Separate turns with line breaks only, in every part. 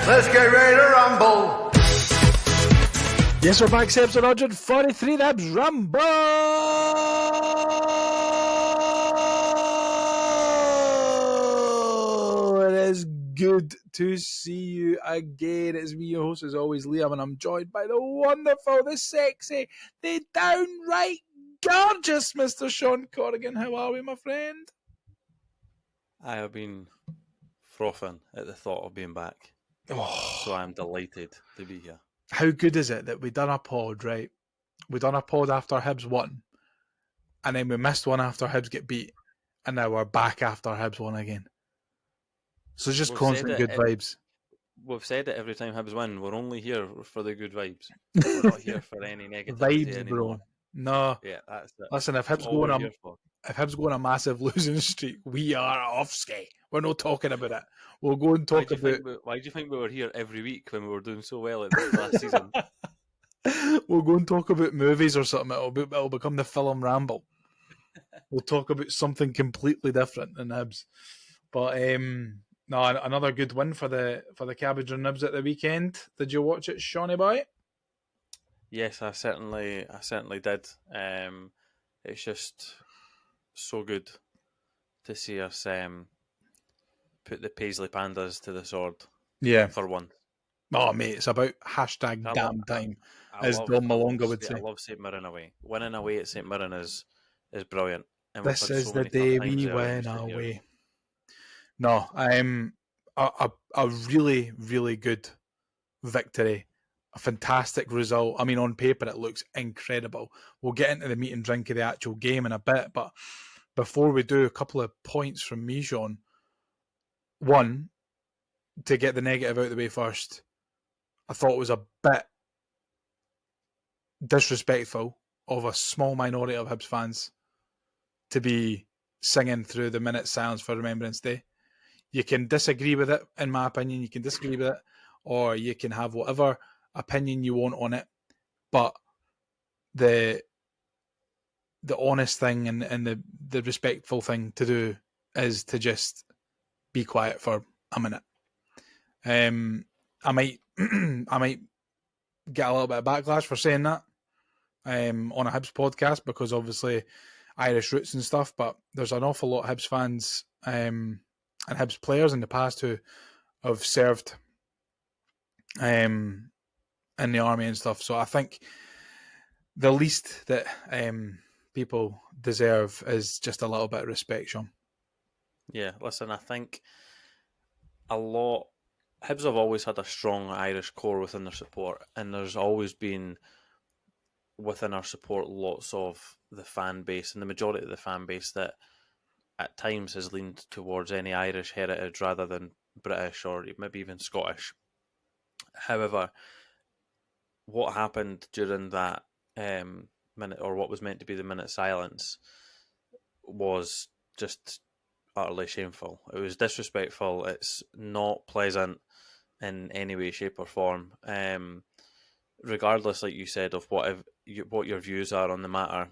Let's get ready to rumble.
Yes, we're back. Episode 143, the Hibs Rumble. It is good to see you again. It's me, your host, as always, Liam, and I'm joined by the wonderful, the sexy, the downright gorgeous Mr. Shaun Corrigan. How are we, my friend?
I have been frothing at the thought of being back.
Oh,
so I'm delighted to be here.
how good is it that we done a pod, right? We done a pod after Hibs won, and then we missed one after Hibs get beat, and now we're back after Hibs won again. So it's just constant good vibes.
We've said it every time Hibs win. We're only here for the good vibes. We're not here for any negativity
Vibes,
anymore.
bro. No.
Yeah, that's it.
Listen, if Hibs go on a massive losing streak, we are off ski. We're not talking about it. We'll go and talk about.
Why do you think we were here every week when we were doing so well at the last season?
We'll go and talk about movies or something. It'll become the film ramble. We'll talk about something completely different than Hibs. But no, another good win for the Cabbage and Nibs at the weekend. Did you watch it, Shawnee boy?
Yes, I certainly did. It's just so good to see us put the Paisley Pandas to the sword.
Yeah.
For one.
Oh, mate, it's about hashtag damn time, as Don Malonga would say.
I love St Mirren away. Winning away at St Mirren is brilliant. And
this is the day we win away. No, a really, really good victory. A fantastic result. I mean, on paper, it looks incredible. We'll get into the meat and drink of the actual game in a bit, but before we do, a couple of points from me, Shaun. One, to get the negative out of the way first, I thought it was a bit disrespectful of a small minority of Hibs fans to be singing through the minute silence for Remembrance Day. You can disagree with it, in my opinion. You can disagree with it, or you can have whatever opinion you want on it. But the honest thing and the respectful thing to do is to just be quiet for a minute. I might get a little bit of backlash for saying that on a Hibs podcast, because obviously Irish roots and stuff, but there's an awful lot of Hibs fans and Hibs players in the past who have served in the army and stuff. So I think the least that people deserve is just a little bit of respect, Shaun.
Yeah, listen, I think Hibs have always had a strong Irish core within their support, and there's always been within our support lots of the fan base, and the majority of the fan base that at times has leaned towards any Irish heritage rather than British or maybe even Scottish. However, what happened during that minute, or what was meant to be the minute silence, was just utterly shameful. It was disrespectful. It's not pleasant in any way, shape or form. Regardless, like you said, of what your views are on the matter,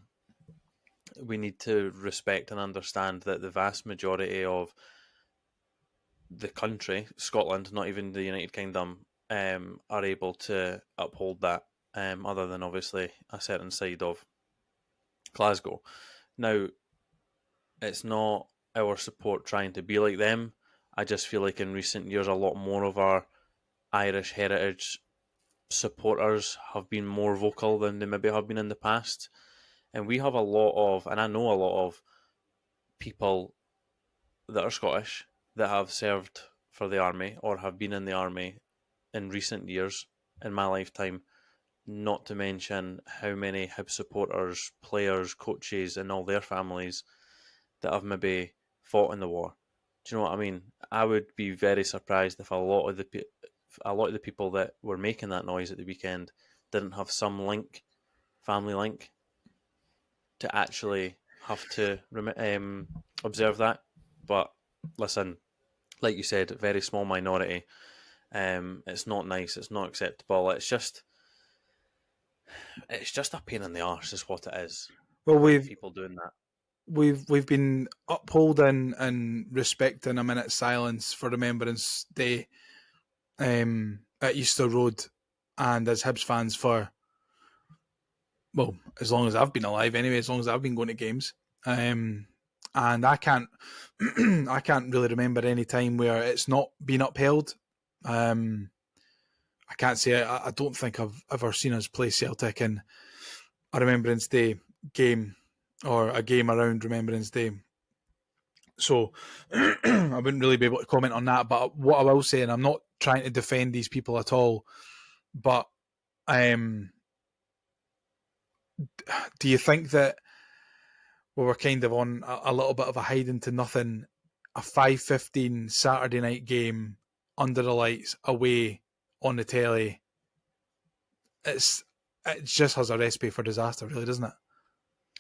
we need to respect and understand that the vast majority of the country, Scotland, not even the United Kingdom, are able to uphold that, other than obviously a certain side of Glasgow. Now, it's not our support trying to be like them. I just feel like in recent years, a lot more of our Irish heritage supporters have been more vocal than they maybe have been in the past. And we have a lot of, and I know a lot of people that are Scottish that have served for the army or have been in the army in recent years, in my lifetime, not to mention how many Hibs supporters, players, coaches and all their families that have maybe fought in the war. Do you know what I mean? I would be very surprised if a lot of the people that were making that noise at the weekend didn't have some family link, to actually have to observe that. But listen, like you said, very small minority. It's not nice. It's not acceptable. It's just a pain in the arse, is what it is.
Well,
people doing that.
We've been upholding and respecting a minute's silence for Remembrance Day at Easter Road and as Hibs fans for, well, as long as I've been alive anyway, as long as I've been going to games. And I can't I can't really remember any time where it's not been upheld. I can't say I don't think I've ever seen us play Celtic in a Remembrance Day game or a game around Remembrance Day. So I wouldn't really be able to comment on that. But what I will say, and I'm not trying to defend these people at all, but do you think that we were kind of on a little bit of a hiding to nothing, a 5:15 Saturday night game under the lights away on the telly? It just has a recipe for disaster, really, doesn't it?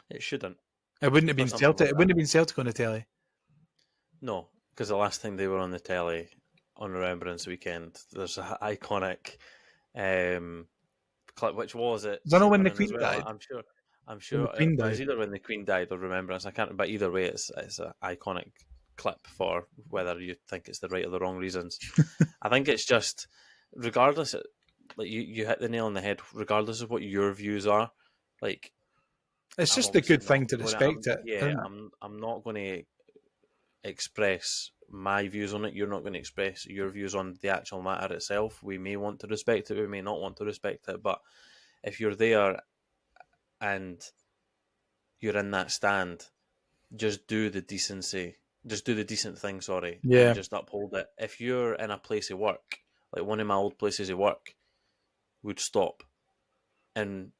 It shouldn't.
It wouldn't have been Celtic.
Like
it wouldn't have been Celtic on the telly.
No, because the last time they were on the telly on Remembrance Weekend, there's an iconic clip, which was it?
I don't know when the Queen died.
I'm sure it was either when the Queen died or Remembrance. I can't, but either way, it's an iconic clip for whether you think it's the right or the wrong reasons. I think it's just, regardless, like you hit the nail on the head. Regardless of what your views are, like
it's just a good thing to respect it.
Yeah, I'm not going to express my views on it. You're not going to express your views on the actual matter itself. We may want to respect it, we may not want to respect it, but if you're there and you're in that stand, just do the decent thing,
yeah,
and just uphold it. If you're in a place of work, like one of my old places of work would stop and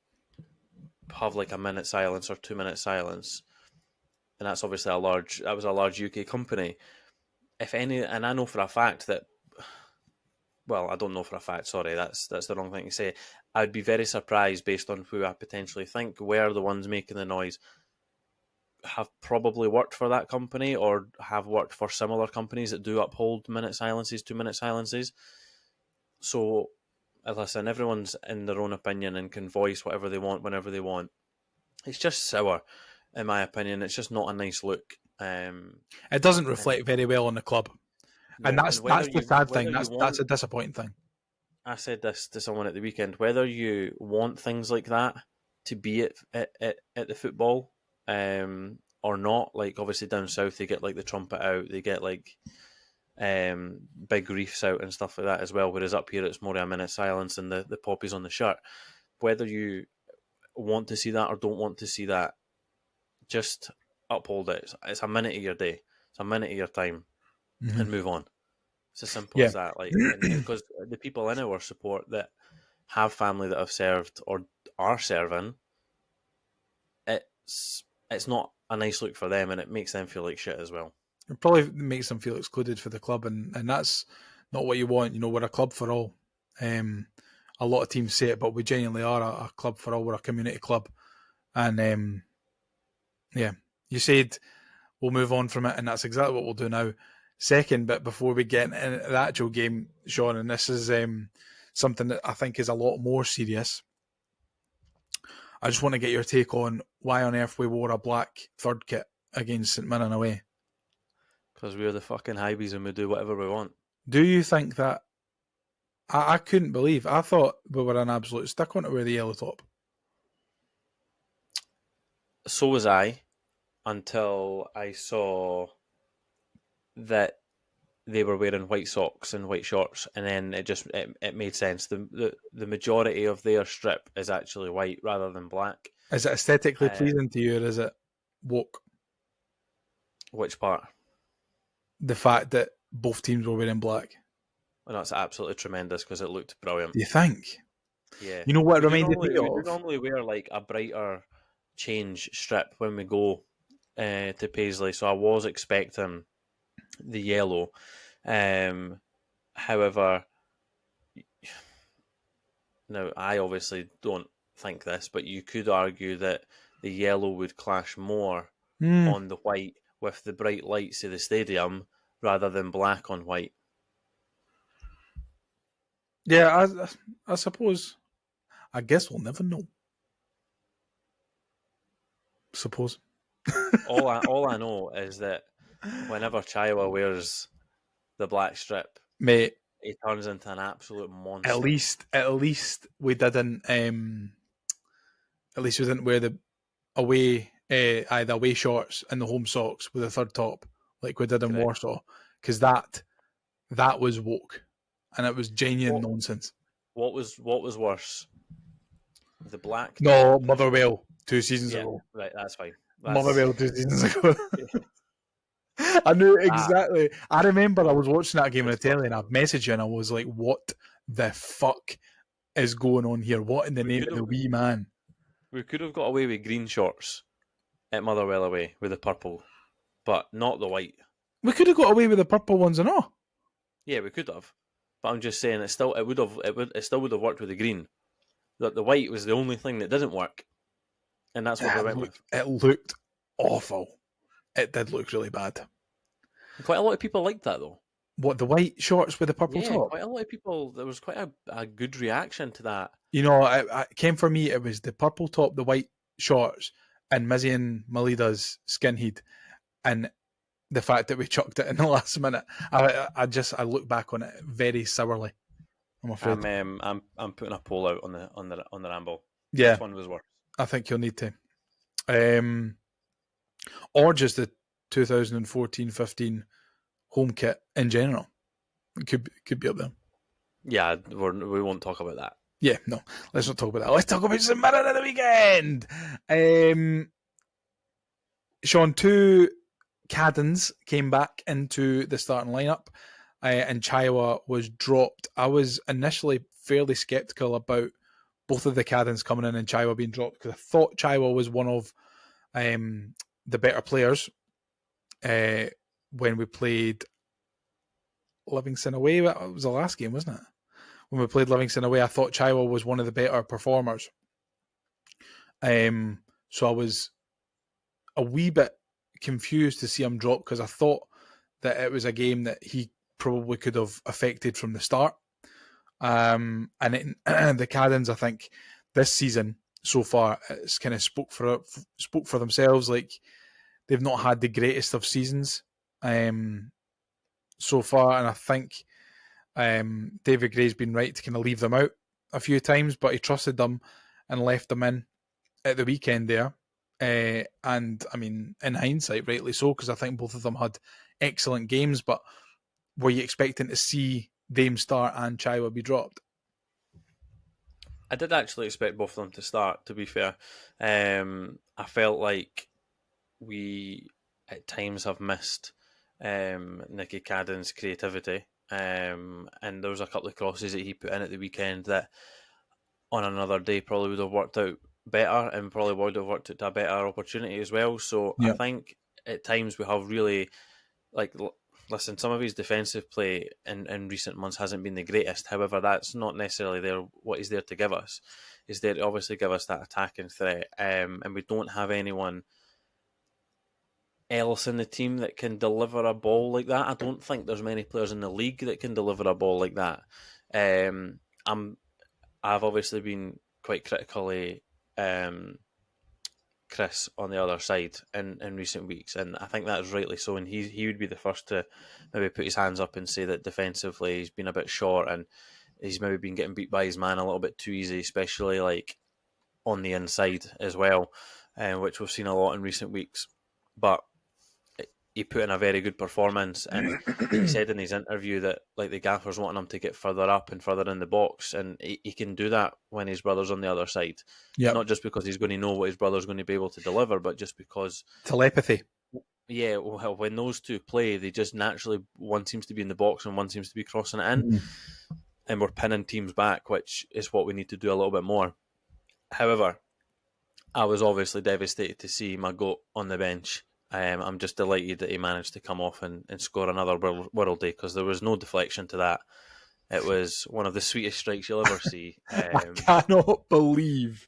have like a minute silence or 2 minute silence, and that's obviously a large UK company. If any, and I know for a fact that, well, I don't know for a fact, sorry, that's the wrong thing to say. I'd be very surprised, based on who I potentially think were the ones making the noise, have probably worked for that company or have worked for similar companies that do uphold minute silences, 2 minute silences. So, listen, everyone's in their own opinion and can voice whatever they want whenever they want. It's just sour, in my opinion. It's just not a nice look.
It doesn't reflect very well on the club, no, and that's the sad thing. That's a disappointing thing.
I said this to someone at the weekend. Whether you want things like that to be at the football, or not, like obviously down south they get like the trumpet out, they get like big reefs out and stuff like that as well. Whereas up here it's more a minute silence and the poppies on the shirt. Whether you want to see that or don't want to see that, just uphold it. It's a minute of your day. It's a minute of your time, and move on. It's as simple as that. Like, because the people in our support that have family that have served or are serving, it's not a nice look for them, and it makes them feel like shit as well.
It probably makes them feel excluded for the club, and that's not what you want. You know, we're a club for all. A lot of teams say it, but we genuinely are a club for all. We're a community club, and yeah, you said we'll move on from it, and that's exactly what we'll do now. Second bit before we get into the actual game, Shaun, and this is something that I think is a lot more serious. I just want to get your take on why on earth we wore a black third kit against St Mirren away.
Because we're the fucking Hibees and we do whatever we want.
Do you think that? I couldn't believe. I thought we were an absolute stick on to wear the yellow top.
So was I, until I saw that they were wearing white socks and white shorts, and then it made sense. The majority of their strip is actually white rather than black.
Is it aesthetically pleasing to you, or is it woke?
Which part?
The fact that both teams were wearing black.
Well, that's absolutely tremendous because it looked brilliant.
Do you think?
Yeah.
You know what it reminded me of?
We normally wear like a brighter change strip when we go to Paisley, so I was expecting the yellow. However, now I obviously don't think this, but you could argue that the yellow would clash more on the white with the bright lights of the stadium rather than black on white.
Yeah, I suppose. I guess we'll never know. Suppose.
all I know is that whenever Chaiwa wears the black strip,
mate,
he turns into an absolute monster.
At least we didn't. At least we didn't wear the away, the away shorts and the home socks with a third top like we did in
Correct.
Warsaw, because that was woke, and it was genuine nonsense.
What was worse? The black.
No, Motherwell 2 seasons ago.
Right, that's fine.
Motherwell 2 seasons ago. I knew exactly. I remember I was watching that game on the telly and I messaged you and I was like, what the fuck is going on here? What in the name of the wee man?
We could have got away with green shorts at Motherwell away with the purple, but not the white.
We could have got away with the purple ones and all.
Yeah, we could have. But I'm just saying it still would have worked with the green. That the white was the only thing that didn't work. And that's what we went with.
It looked awful. It did look really bad.
Quite a lot of people liked that though.
What, the white shorts with the purple top?
Quite a lot of people. There was quite a good reaction to that.
You know, it came for me. It was the purple top, the white shorts, and Mizzy and Malida's skinhead, and the fact that we chucked it in the last minute. I look back on it very sourly. I'm afraid.
I'm putting a poll out on the ramble.
Yeah,
which one was worse?
I think you'll need to, or just the 2014-15 home kit in general. It could be up there.
Yeah, we won't talk about that.
Yeah, no, let's not talk about that. Let's talk about St Mirren at the weekend. Shaun, 2 Caddens came back into the starting lineup, and Chaiwa was dropped. I was initially fairly sceptical about both of the Caddens coming in and Chaiwa being dropped, because I thought Chaiwa was one of the better players when we played Livingston away. It was the last game, wasn't it? When we played Livingston away, I thought Chaiwa was one of the better performers. So I was a wee bit confused to see him drop, because I thought that it was a game that he probably could have affected from the start. And the Caddens, I think, this season so far, it's kind of spoke for themselves. Like, they've not had the greatest of seasons so far, and I think David Gray's been right to kind of leave them out a few times, but he trusted them and left them in at the weekend there. And I mean, in hindsight, rightly so, because I think both of them had excellent games. But were you expecting to see them start and Chaiwa be dropped?
I did actually expect both of them to start, to be fair. I felt like we at times have missed Nicky Caddens' creativity. And there was a couple of crosses that he put in at the weekend that on another day probably would have worked out better, and probably would have worked out to a better opportunity as well. So I think at times we have really, like, listen, some of his defensive play in recent months hasn't been the greatest. However, that's not necessarily what he's there to give us. He's there to obviously give us that attacking threat. And we don't have anyone else in the team that can deliver a ball like that. I don't think there's many players in the league that can deliver a ball like that. I've obviously been quite critically Chris on the other side in recent weeks, and I think that is rightly so, and he would be the first to maybe put his hands up and say that defensively he's been a bit short, and he's maybe been getting beat by his man a little bit too easy, especially like on the inside as well, which we've seen a lot in recent weeks. But he put in a very good performance, and he said in his interview that like the gaffer's wanting him to get further up and further in the box, and he can do that when his brother's on the other side. Yep. Not just because he's going to know what his brother's going to be able to deliver, but just because
telepathy.
Yeah, well, when those two play, they just naturally, one seems to be in the box and one seems to be crossing it in, and we're pinning teams back, which is what we need to do a little bit more. However, I was obviously devastated to see my goat on the bench. I'm just delighted that he managed to come off and score another worldie, because there was no deflection to that. It was one of the sweetest strikes you'll ever see.
I cannot believe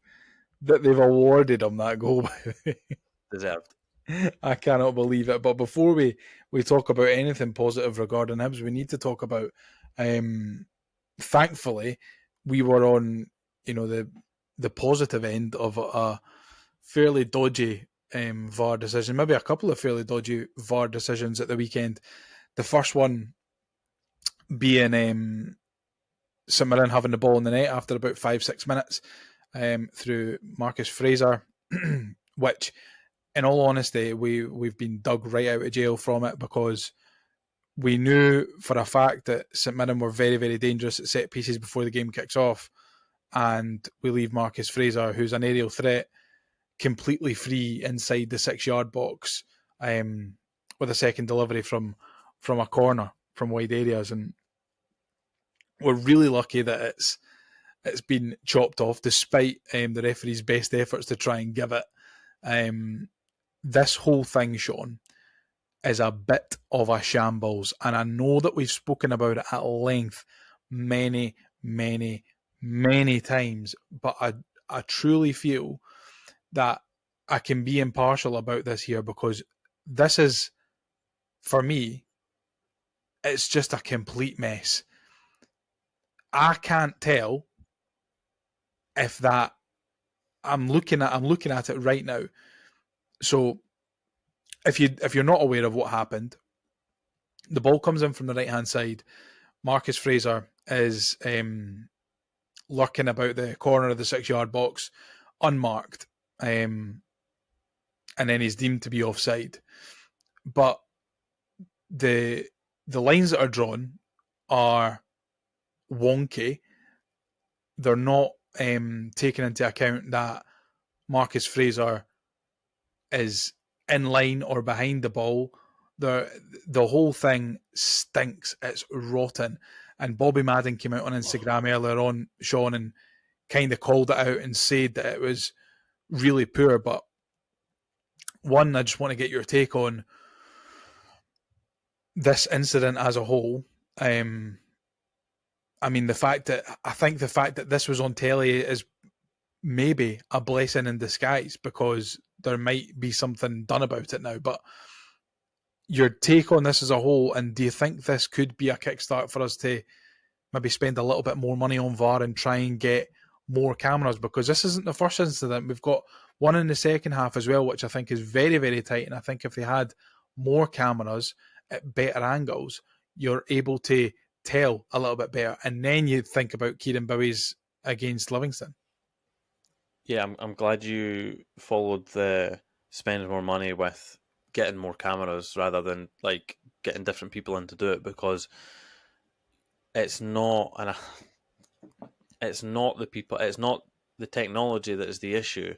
that they've awarded him that goal, by the way.
Deserved.
I cannot believe it. But before we talk about anything positive regarding Hibs, we need to talk about, thankfully, we were on the positive end of a fairly dodgy VAR decision, maybe a couple of fairly dodgy VAR decisions at the weekend. The first one being St Mirren having the ball in the net after about 5-6 minutes through Marcus Fraser, which, in all honesty, we've been dug right out of jail from it, because we knew for a fact that St Mirren were very, very dangerous at set pieces before the game kicks off, and we leave Marcus Fraser, who's an aerial threat, completely free inside the 6-yard box with a second delivery from a corner from wide areas. And we're really lucky that it's been chopped off, despite the referee's best efforts to try and give it. This whole thing, Shaun, is a bit of a shambles, and I know that we've spoken about it at length many, many, many times, but I truly feel that I can be impartial about this here, because this is, for me, it's just a complete mess. I can't tell if that I'm looking at it right now. So if you're not aware of what happened, the ball comes in from the right hand side. Marcus Fraser is lurking about the corner of the 6-yard box, unmarked, and then he's deemed to be offside. But the lines that are drawn are wonky. They're not taking into account that Marcus Fraser is in line or behind the ball. The whole thing stinks. It's rotten. And Bobby Madden came out on Instagram earlier on, Shaun, and kind of called it out and said that it was really poor. But one, I just want to get your take on this incident as a whole. I mean, the fact that this was on telly is maybe a blessing in disguise, because there might be something done about it now. But your take on this as a whole, and do you think this could be a kickstart for us to maybe spend a little bit more money on VAR and try and get more cameras? Because this isn't the first incident. We've got one in the second half as well, which I think is very, very tight. And I think if they had more cameras at better angles, you're able to tell a little bit better. And then you think about Kieran Bowie's against Livingston.
Yeah, I'm glad you followed the spending more money with getting more cameras rather than like getting different people in to do it, because it's not the people, it's not the technology that is the issue,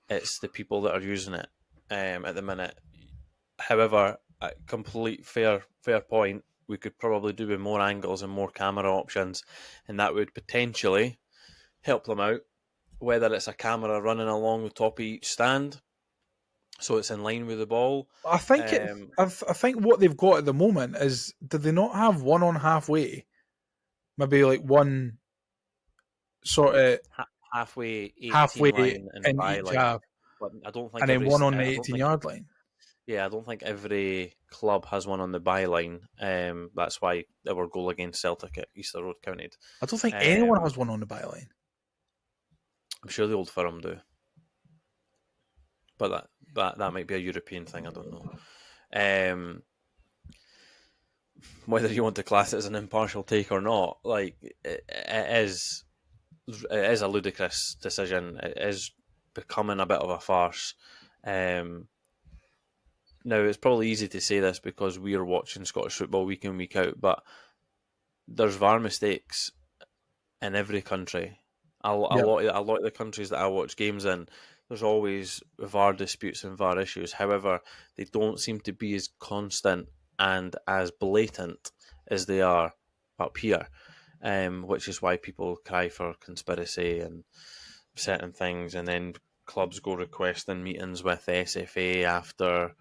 it's the people that are using it at the minute. However, a complete fair point, we could probably do with more angles and more camera options, and that would potentially help them out, whether it's a camera running along the top of each stand so it's in line with the ball.
I think I think what they've got at the moment is, did they not have one on halfway? Maybe like one sort of
halfway
line
and
in
by
each
line.
half,
But I don't think
and then one on the 18-yard line.
Yeah, I don't think every club has one on the byline. That's why our goal against Celtic at Easter Road counted.
I don't think anyone has one on the byline.
I'm sure the Old Firm do, but that might be a European thing. I don't know. Whether you want to class it as an impartial take or not, like it is a ludicrous decision. It is becoming a bit of a farce. Now, it's probably easy to say this because we are watching Scottish football week in, week out, but there's VAR mistakes in every country. A lot of the countries that I watch games in, there's always VAR disputes and VAR issues. However, they don't seem to be as constant and as blatant as they are up here, which is why people cry for conspiracy and certain things, and then clubs go requesting meetings with the SFA after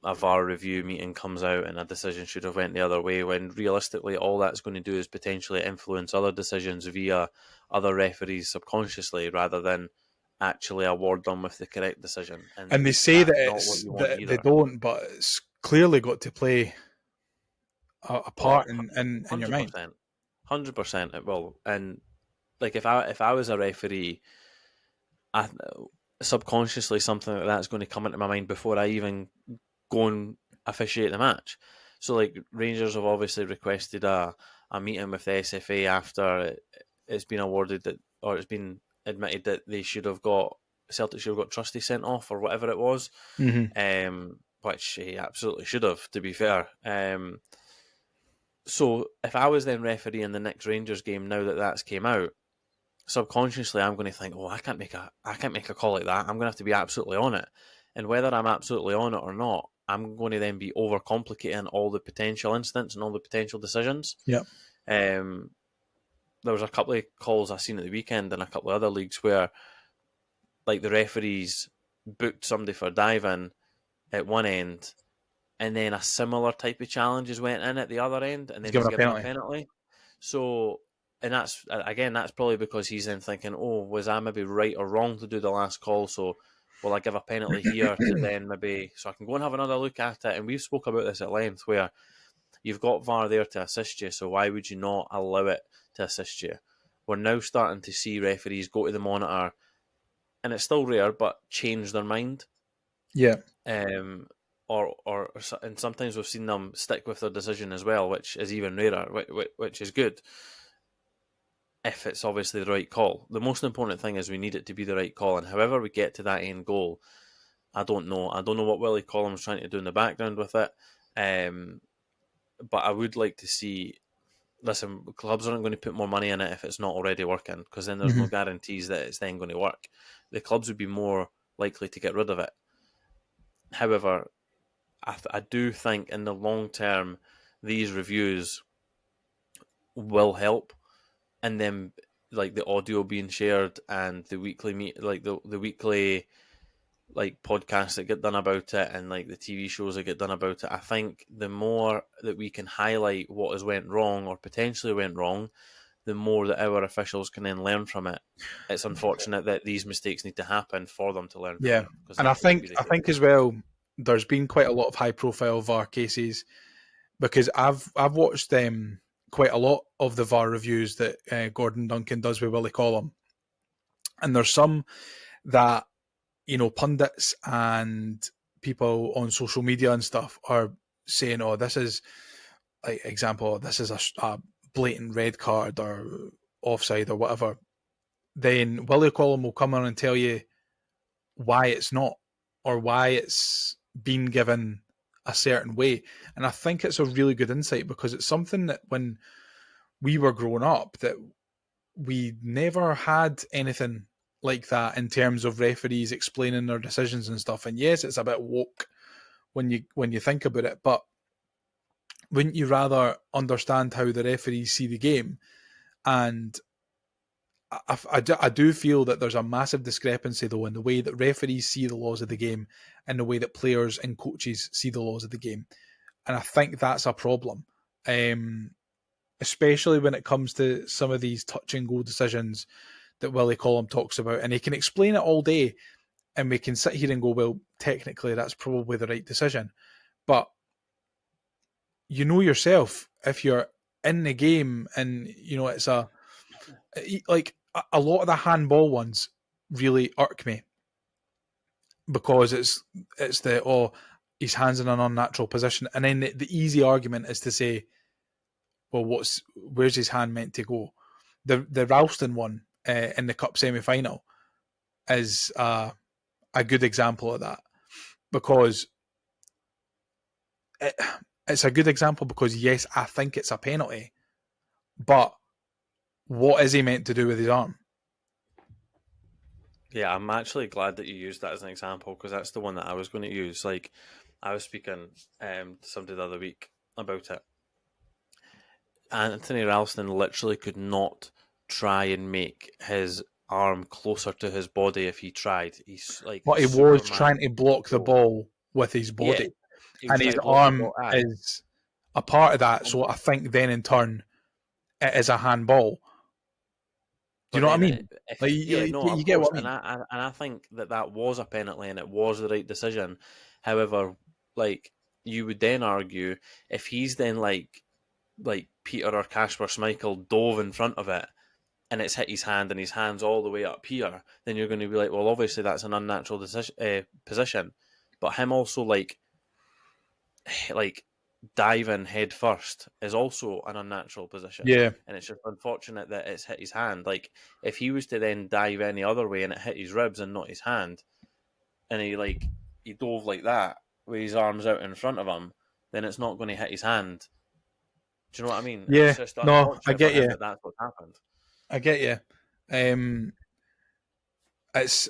a VAR review meeting comes out and a decision should have went the other way, when realistically all that's going to do is potentially influence other decisions via other referees subconsciously rather than actually award them with the correct decision.
And they say that they don't, but it's clearly got to play a part in your mind.
100% it will. And like if I was a referee, subconsciously something like that's going to come into my mind before I even go and officiate the match. So, like, Rangers have obviously requested a meeting with the SFA after it's been awarded that, or it's been admitted that they should have got, Celtic should have got Trusty sent off or whatever it was, which he absolutely should have, to be fair. So if I was then refereeing the next Rangers game, now that that's came out, subconsciously I'm going to think, I can't make a call like that. I'm going to have to be absolutely on it, and whether I'm absolutely on it or not, I'm going to then be overcomplicating all the potential incidents and all the potential decisions.
Yeah.
There was a couple of calls I seen at the weekend in a couple of other leagues where, like, the referees booked somebody for diving at one end, and then a similar type of challenges went in at the other end, and then he's given a penalty. So, and that's probably because he's then thinking, was I maybe right or wrong to do the last call? So, will I give a penalty here to then maybe, so I can go and have another look at it? And we've spoke about this at length, where you've got VAR there to assist you, so why would you not allow it to assist you? We're now starting to see referees go to the monitor, and it's still rare, but change their mind.
Yeah.
And sometimes we've seen them stick with their decision as well, which is even rarer, which is good if it's obviously the right call. The most important thing is we need it to be the right call, and however we get to that end goal, I don't know what Willie Collum's trying to do in the background with it, but I would like to see, listen, clubs aren't going to put more money in it if it's not already working, because then there's no guarantees that it's then going to work. The clubs would be more likely to get rid of it. However, I do think in the long term, these reviews will help, and then, like, the audio being shared and the weekly the weekly, like, podcasts that get done about it, and, like, the TV shows that get done about it. I think the more that we can highlight what has went wrong or potentially went wrong, the more that our officials can then learn from it. It's unfortunate that these mistakes need to happen for them to learn from it.
And I think as well, there's been quite a lot of high profile VAR cases, because I've watched quite a lot of the VAR reviews that Gordon Duncan does with Willie Collum, and there's some that, pundits and people on social media and stuff are saying, this is, like, example, this is a blatant red card or offside or whatever. Then Willie Collum will come on and tell you why it's not, or why it's been given a certain way. And I think it's a really good insight, because it's something that when we were growing up, that we never had anything like that in terms of referees explaining their decisions and stuff. And yes, it's a bit woke when you think about it, but wouldn't you rather understand how the referees see the game? And I do feel that there's a massive discrepancy, though, in the way that referees see the laws of the game and the way that players and coaches see the laws of the game. And I think that's a problem, especially when it comes to some of these touch and go decisions that Willie Collum talks about. And he can explain it all day, and we can sit here and go, well, technically that's probably the right decision. But you know yourself, if you're in the game and, it's like a lot of the handball ones really irk me, because it's his hands in an unnatural position, and then the easy argument is to say, well, where's his hand meant to go? The Ralston one in the cup semi-final is a good example of that, because it's a good example because, yes, I think it's a penalty, but what is he meant to do with his arm?
Yeah, I'm actually glad that you used that as an example, because that's the one that I was going to use. Like, I was speaking to somebody the other week about it. Anthony Ralston literally could not try and make his arm closer to his body if he tried. He's like,
but he was trying to block the ball with his body, and his arm is a part of that. So I think then in turn, it is a handball. Do you know what I mean? You get what I mean.
And I think that was a penalty, and it was the right decision. However, like, you would then argue, if he's then like Peter or Kasper Schmeichel dove in front of it, and it's hit his hand, and his hand's all the way up here, then you're going to be like, well, obviously that's an unnatural position. But him also like diving head first is also an unnatural position.
Yeah.
And it's just unfortunate that it's hit his hand. Like, if he was to then dive any other way and it hit his ribs and not his hand, and he dove like that with his arms out in front of him, then it's not going to hit his hand. Do you know what I mean?
Yeah.
It's just
No, I
unfortunate
get
for him
you.
that that's what happened.
I get you. It's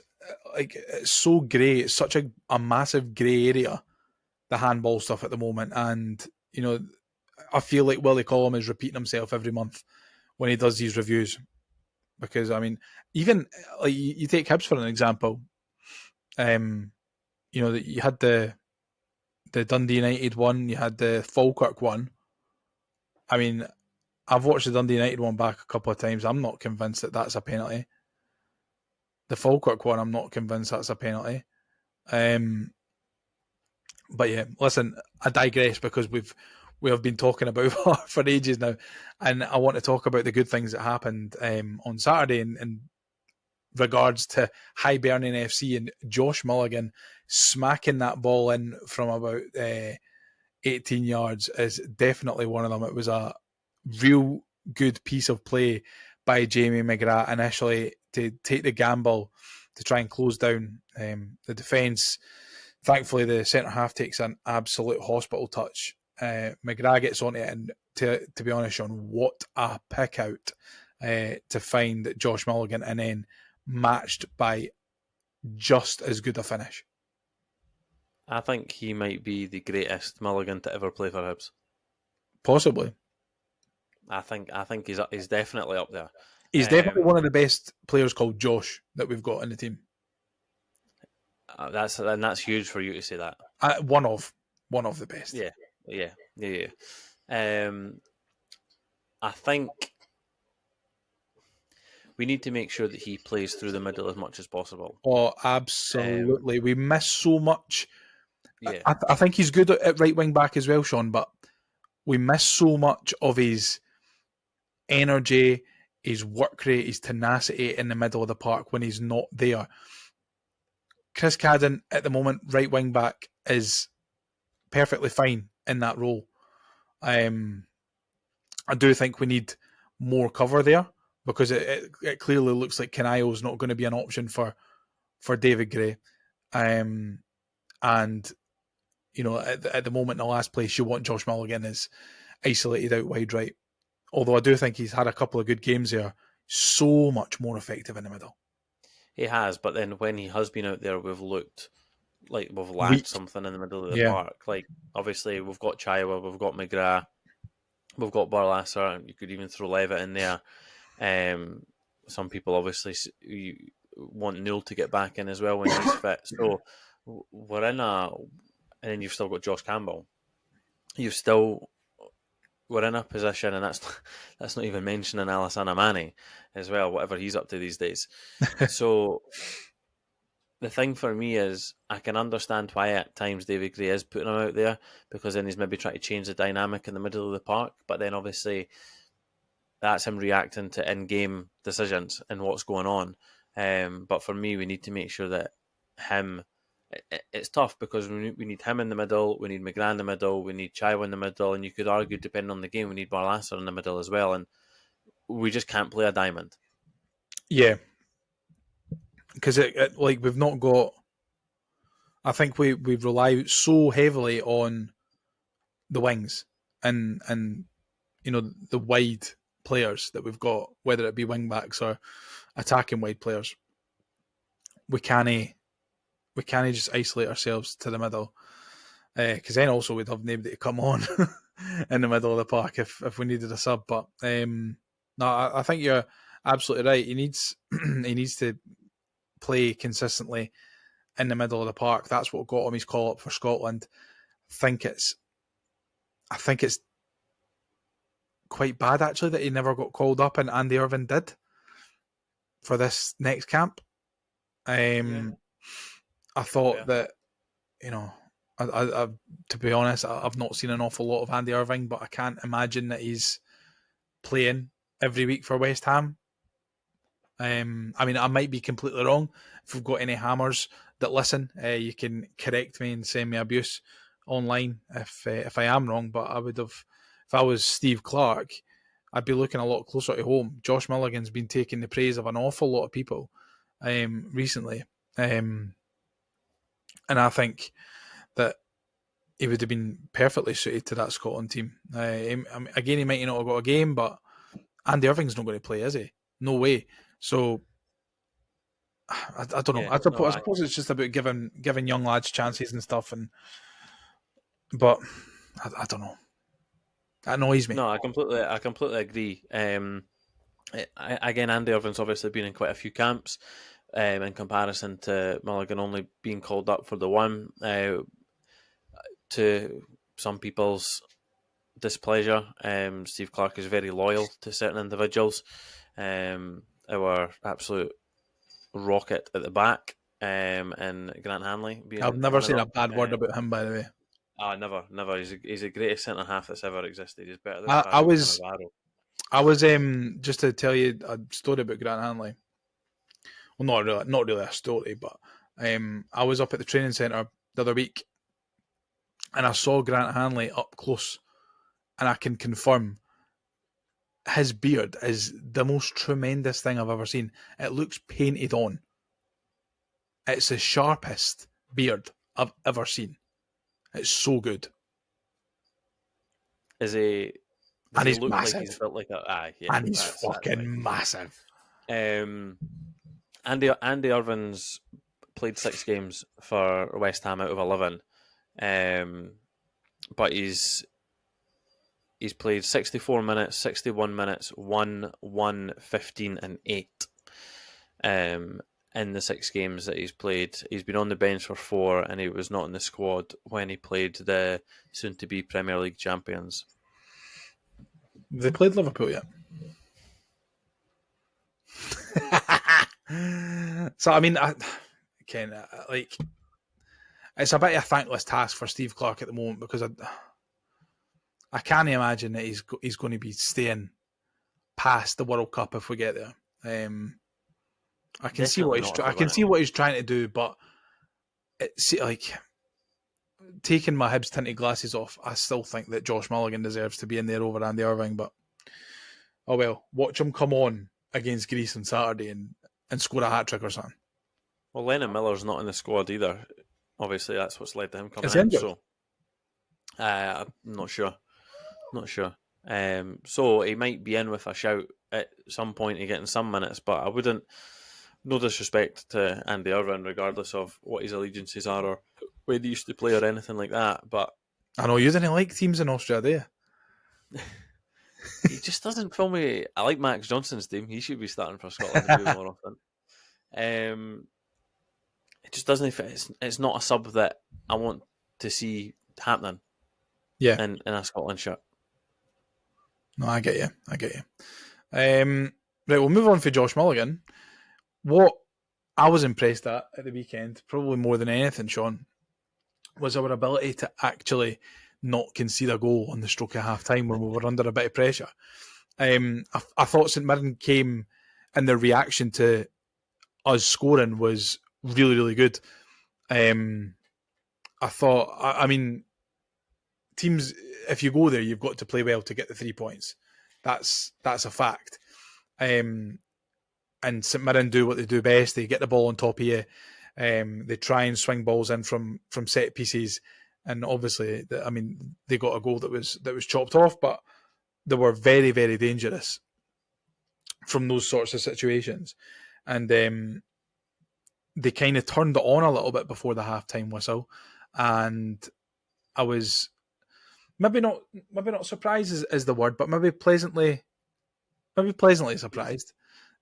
it's so grey. It's such a massive grey area, the handball stuff at the moment. And, I feel like Willie Collum is repeating himself every month when he does these reviews. Because, I mean, even like you take Hibs for an example. You had the Dundee United one, you had the Falkirk one. I mean, I've watched the Dundee United one back a couple of times. I'm not convinced that that's a penalty. The Falkirk one, I'm not convinced that's a penalty. But yeah, listen, I digress because we have been talking about VAR for ages now, and I want to talk about the good things that happened on Saturday in regards to Hibernian FC and Josh Mulligan smacking that ball in from about 18 yards is definitely one of them. It was a real good piece of play by Jamie McGrath initially to take the gamble to try and close down the defence. Thankfully, the centre-half takes an absolute hospital touch. McGrath gets on it, and to be honest, Shaun, what a pick out to find Josh Mulligan, and then matched by just as good a finish.
I think he might be the greatest Mulligan to ever play for Hibs.
Possibly.
I think he's definitely up there.
He's definitely one of the best players called Josh that we've got in the team.
That's huge for you to say that.
One of the best.
Yeah. I think we need to make sure that he plays through the middle as much as possible.
Oh, absolutely. We miss so much.
Yeah.
I think he's good at right wing back as well, Shaun, but we miss so much of his energy, his work rate, his tenacity in the middle of the park when he's not there. Chris Caddens at the moment, right wing back, is perfectly fine in that role. I do think we need more cover there because it clearly looks like Canayo's not going to be an option for David Gray. And, at the moment, in the last place you want Josh Mulligan is isolated out wide right. Although I do think he's had a couple of good games there, so much more effective in the middle.
He has, but then when he has been out there, we've looked like we've lacked something in the middle of the park. Like, obviously, we've got Chaiwa, we've got McGrath, we've got Barlasser, and you could even throw Levitt in there. Some people obviously want Newell to get back in as well when he's fit. So we're in and then you've still got Josh Campbell. We're in a position, and that's not even mentioning Alassane Amani as well, whatever he's up to these days. So the thing for me is I can understand why at times David Gray is putting him out there, because then he's maybe trying to change the dynamic in the middle of the park, but then obviously that's him reacting to in-game decisions and what's going on. But for me, we need to make sure that it's tough because we need him in the middle, we need McGrath in the middle, we need Chaiwa in the middle, and you could argue, depending on the game, we need Barlasser in the middle as well, and we just can't play a diamond.
Yeah. Because we've not got... I think we've relied so heavily on the wings and the wide players that we've got, whether it be wing backs or attacking wide players. We can't just isolate ourselves to the middle, because then also we'd have nobody to come on in the middle of the park if we needed a sub. But no, I think you're absolutely right. He needs to play consistently in the middle of the park. That's what got him his call up for Scotland. I think it's quite bad actually that he never got called up and Andy Irvine did for this next camp. I thought that, I to be honest, I've not seen an awful lot of Andy Irvine, but I can't imagine that he's playing every week for West Ham. I might be completely wrong. If we've got any hammers that listen, you can correct me and send me abuse online if I am wrong, but I would have, if I was Steve Clarke, I'd be looking a lot closer to home. Josh Mulligan's been taking the praise of an awful lot of people recently, and I think that he would have been perfectly suited to that Scotland team. Again, he might not have got a game, but Andy Irving's not going to play, is he? No way. So I don't know. I suppose it's just about giving young lads chances and stuff, but I don't know. That annoys me.
No, I completely agree. Again, Andy Irving's obviously been in quite a few camps in comparison to Mulligan only being called up for the one. To some people's displeasure, Steve Clarke is very loyal to certain individuals. Our absolute rocket at the back, and Grant Hanley.
I've never seen a bad word about him, by the way.
Never. He's the greatest centre half that's ever existed. He's better than
I was just to tell you a story about Grant Hanley. Well, not really a story, but I was up at the training centre the other week, and I saw Grant Hanley up close, and I can confirm his beard is the most tremendous thing I've ever seen. It looks painted on. It's the sharpest beard I've ever seen. It's so good.
And he's massive. Like he's built like a
and he's fucking massive.
Andy Irving's played 6 games for West Ham out of 11, but he's played 64 minutes, 61 minutes, 1, 15 and 8 in the 6 games that he's played. He's been on the bench for 4, and he was not in the squad when he played the soon-to-be Premier League champions.
Have they played Liverpool yet? So, I mean, it's a bit of a thankless task for Steve Clarke at the moment, because I can't imagine that he's going to be staying past the World Cup if we get there. I can see what he's trying to do, but it's like taking my Hibs tinted glasses off. I still think that Josh Mulligan deserves to be in there over Andy Irving, but oh well. Watch him come on against Greece on Saturday and score a hat trick or something.
Well, Lennon Miller's not in the squad either. Obviously, that's what's led to him coming in. So, I'm not sure. So he might be in with a shout at some point to getting some minutes, but I wouldn't. No disrespect to Andy Irving, regardless of what his allegiances are or where he used to play or anything like that. But
I know you didn't like teams in Austria, do you?
He just doesn't fill me. I like Max Johnson's team. He should be starting for Scotland more often. It just doesn't fit. It's not a sub that I want to see happening.
Yeah,
in a Scotland shirt.
No, I get you. Right, we'll move on for Josh Mulligan. What I was impressed at the weekend, probably more than anything, Shaun, was our ability to actually not concede a goal on the stroke of half time when we were under a bit of pressure. I thought St Mirren came, and their reaction to us scoring was really, really good. I mean, teams, if you go there, you've got to play well to get the 3 points. That's a fact. And St Mirren do what they do best. They get the ball on top of you. They try and swing balls in from set pieces. And obviously, they got a goal that was chopped off, but they were very, very dangerous from those sorts of situations. And they kind of turned it on a little bit before the halftime whistle. And I was maybe not surprised is the word, but maybe pleasantly surprised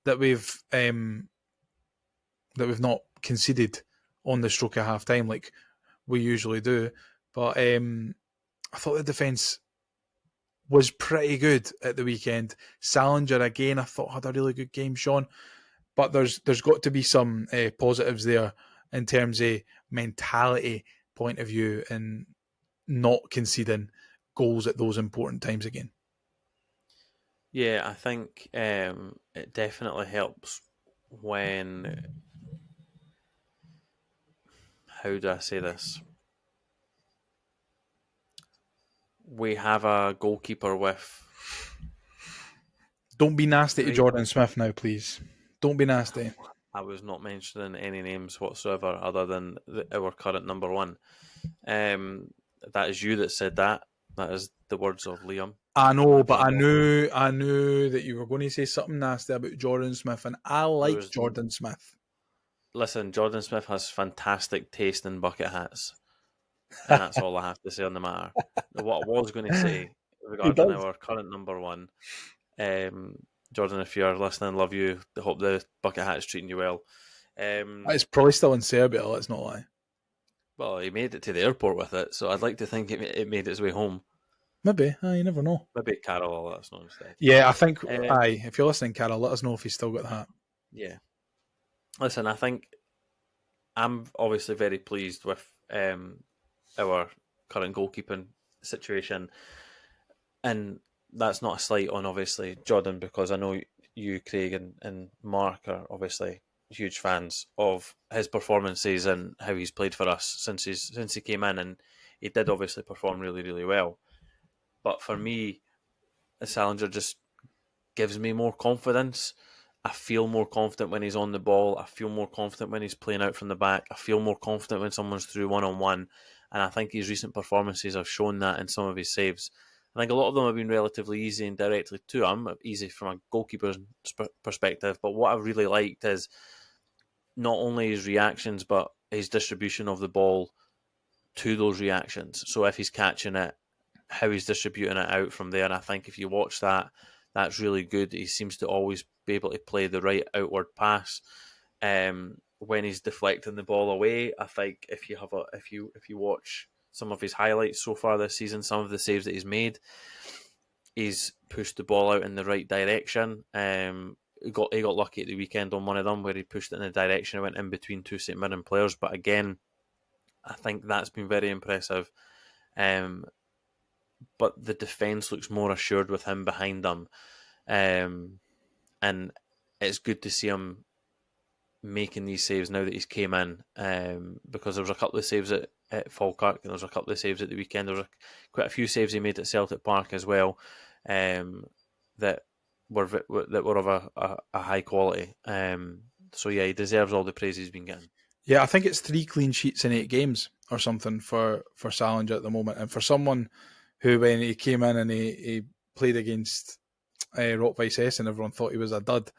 that we've not conceded on the stroke of half time like we usually do. But I thought the defence was pretty good at the weekend. Salinger again, I thought had a really good game, Shaun. But there's got to be some positives there in terms of mentality point of view and not conceding goals at those important times again.
Yeah, I think it definitely helps when... How do I say this? we have a goalkeeper with.
Don't be nasty to
3.
Jordan Smith now, please. Don't be nasty.
I was not mentioning any names whatsoever other than our current number 1. That is you that said that. That is the words of Liam.
I know, but I knew that you were going to say something nasty about Jordan Smith, and I like Jordan Smith.
Listen, Jordan Smith has fantastic taste in bucket hats, and that's all I have to say on the matter. What I was going to say regarding our current number 1, Jordan, if you're listening, love you. I hope the bucket hat is treating you well.
It's probably still in Serbia, let's not lie.
Well, he made it to the airport with it, so I'd like to think it made its way home.
Maybe. You never know.
Maybe Carol will let us know instead.
Yeah, I think, if you're listening, Carol, let us know if he's still got the hat.
Yeah. Listen, I think I'm obviously very pleased with our current goalkeeping situation. And that's not a slight on, obviously, Jordan, because I know you, Craig, and Mark are obviously huge fans of his performances and how he's played for us since he came in, and he did obviously perform really, really well. But for me, Salinger just gives me more confidence. I feel more confident when he's on the ball. I feel more confident when he's playing out from the back. I feel more confident when someone's through one-on-one. And I think his recent performances have shown that in some of his saves. I think a lot of them have been relatively easy and directly to him, easy from a goalkeeper's perspective. But what I really liked is not only his reactions, but his distribution of the ball to those reactions. So if he's catching it, how he's distributing it out from there. And I think if you watch that, that's really good. He seems to always be able to play the right outward pass. When he's deflecting the ball away, I think if you watch some of his highlights so far this season, some of the saves that he's made, he's pushed the ball out in the right direction. He got lucky at the weekend on one of them where he pushed it in the direction, it went in between 2 St Mirren players. But again, I think that's been very impressive. But the defence looks more assured with him behind them. And it's good to see him making these saves now that he's came in, because there was a couple of saves at Falkirk and there was a couple of saves at the weekend. There was quite a few saves he made at Celtic Park as well, that were of a high quality. So yeah, he deserves all the praise he's been getting.
Yeah, I think it's 3 clean sheets in 8 games or something for Salinger at the moment. And for someone who, when he came in and he played against Rock-Weiss Essen, everyone thought he was a dud.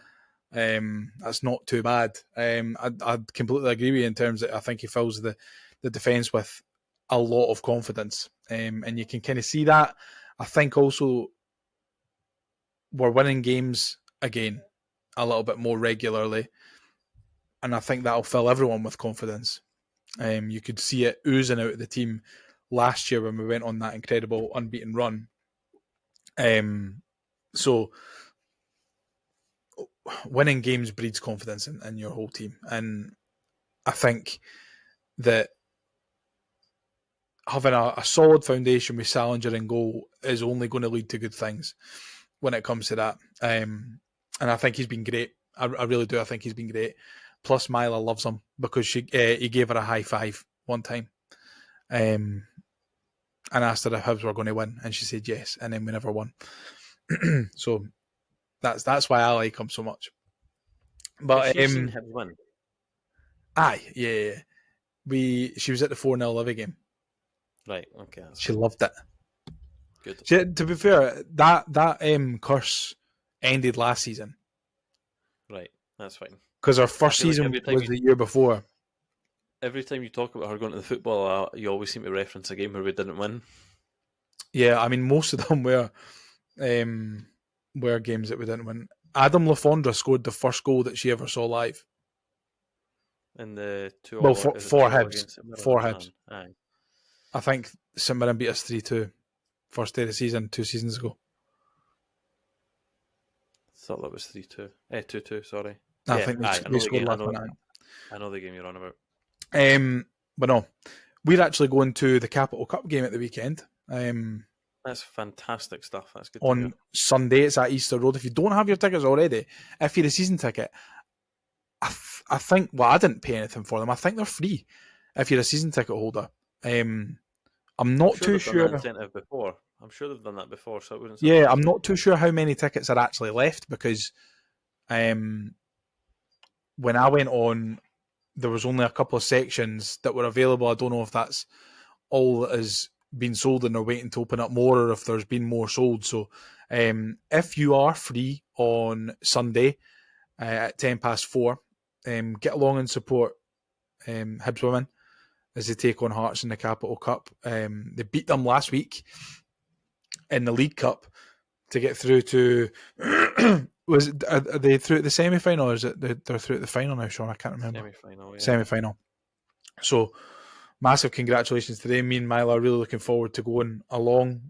That's not too bad. I'd completely agree with you in terms that I think he fills the defence with a lot of confidence. And you can kind of see that. I think also we're winning games again a little bit more regularly. And I think that'll fill everyone with confidence. You could see it oozing out of the team last year when we went on that incredible unbeaten run. So winning games breeds confidence in your whole team. And I think that having a solid foundation with Salinger in goal is only going to lead to good things when it comes to that. And I think he's been great. I really do. I think he's been great. Plus, Mila loves him because he gave her a high five one time, and asked her if Hibs were going to win, and she said yes, and then we never won. So that's why I like him so much. But
seen Hibs win?
Aye, yeah. She was at the 4-0 Livy game.
Right, okay.
She loved it.
Good.
She, to be fair, that curse ended last season.
Right, that's fine.
Because her first season was the year before.
Every time you talk about her going to the football, you always seem to reference a game where we didn't win.
Yeah, I mean, most of them were games that we didn't win. Adam Lafondra scored the first goal that she ever saw live.
In the 2-0.
Well, for Hibs. For Hibs.
Aye.
I think St Mirren beat us 3-2 first day of the season, 2 seasons ago.
Thought that was 3-2. 2-2, sorry.
I think they scored last one.
I know the game you're on about.
But no, we're actually going to the Capital Cup game at the weekend.
That's fantastic stuff. That's good.
On Sunday, it's at Easter Road. If you don't have your tickets already, if you're a season ticket, I think, well, I didn't pay anything for them. I think they're free if you're a season ticket holder. I'm not too sure.
Incentive before. I'm sure they've done that before, so it wouldn't.
Yeah, I'm not too sure how many tickets are actually left because when I went on, there was only a couple of sections that were available. I don't know if that's all that has been sold and they're waiting to open up more, or if there's been more sold. So if you are free on Sunday at 4:10, get along and support Hibs women as they take on Hearts in the Capital Cup. They beat them last week in the League Cup to get through to are they through at the semi-final, or is it they're through at the final now, Shaun? I can't remember. Semi-final. So massive congratulations to them. Me and Mila are really looking forward to going along.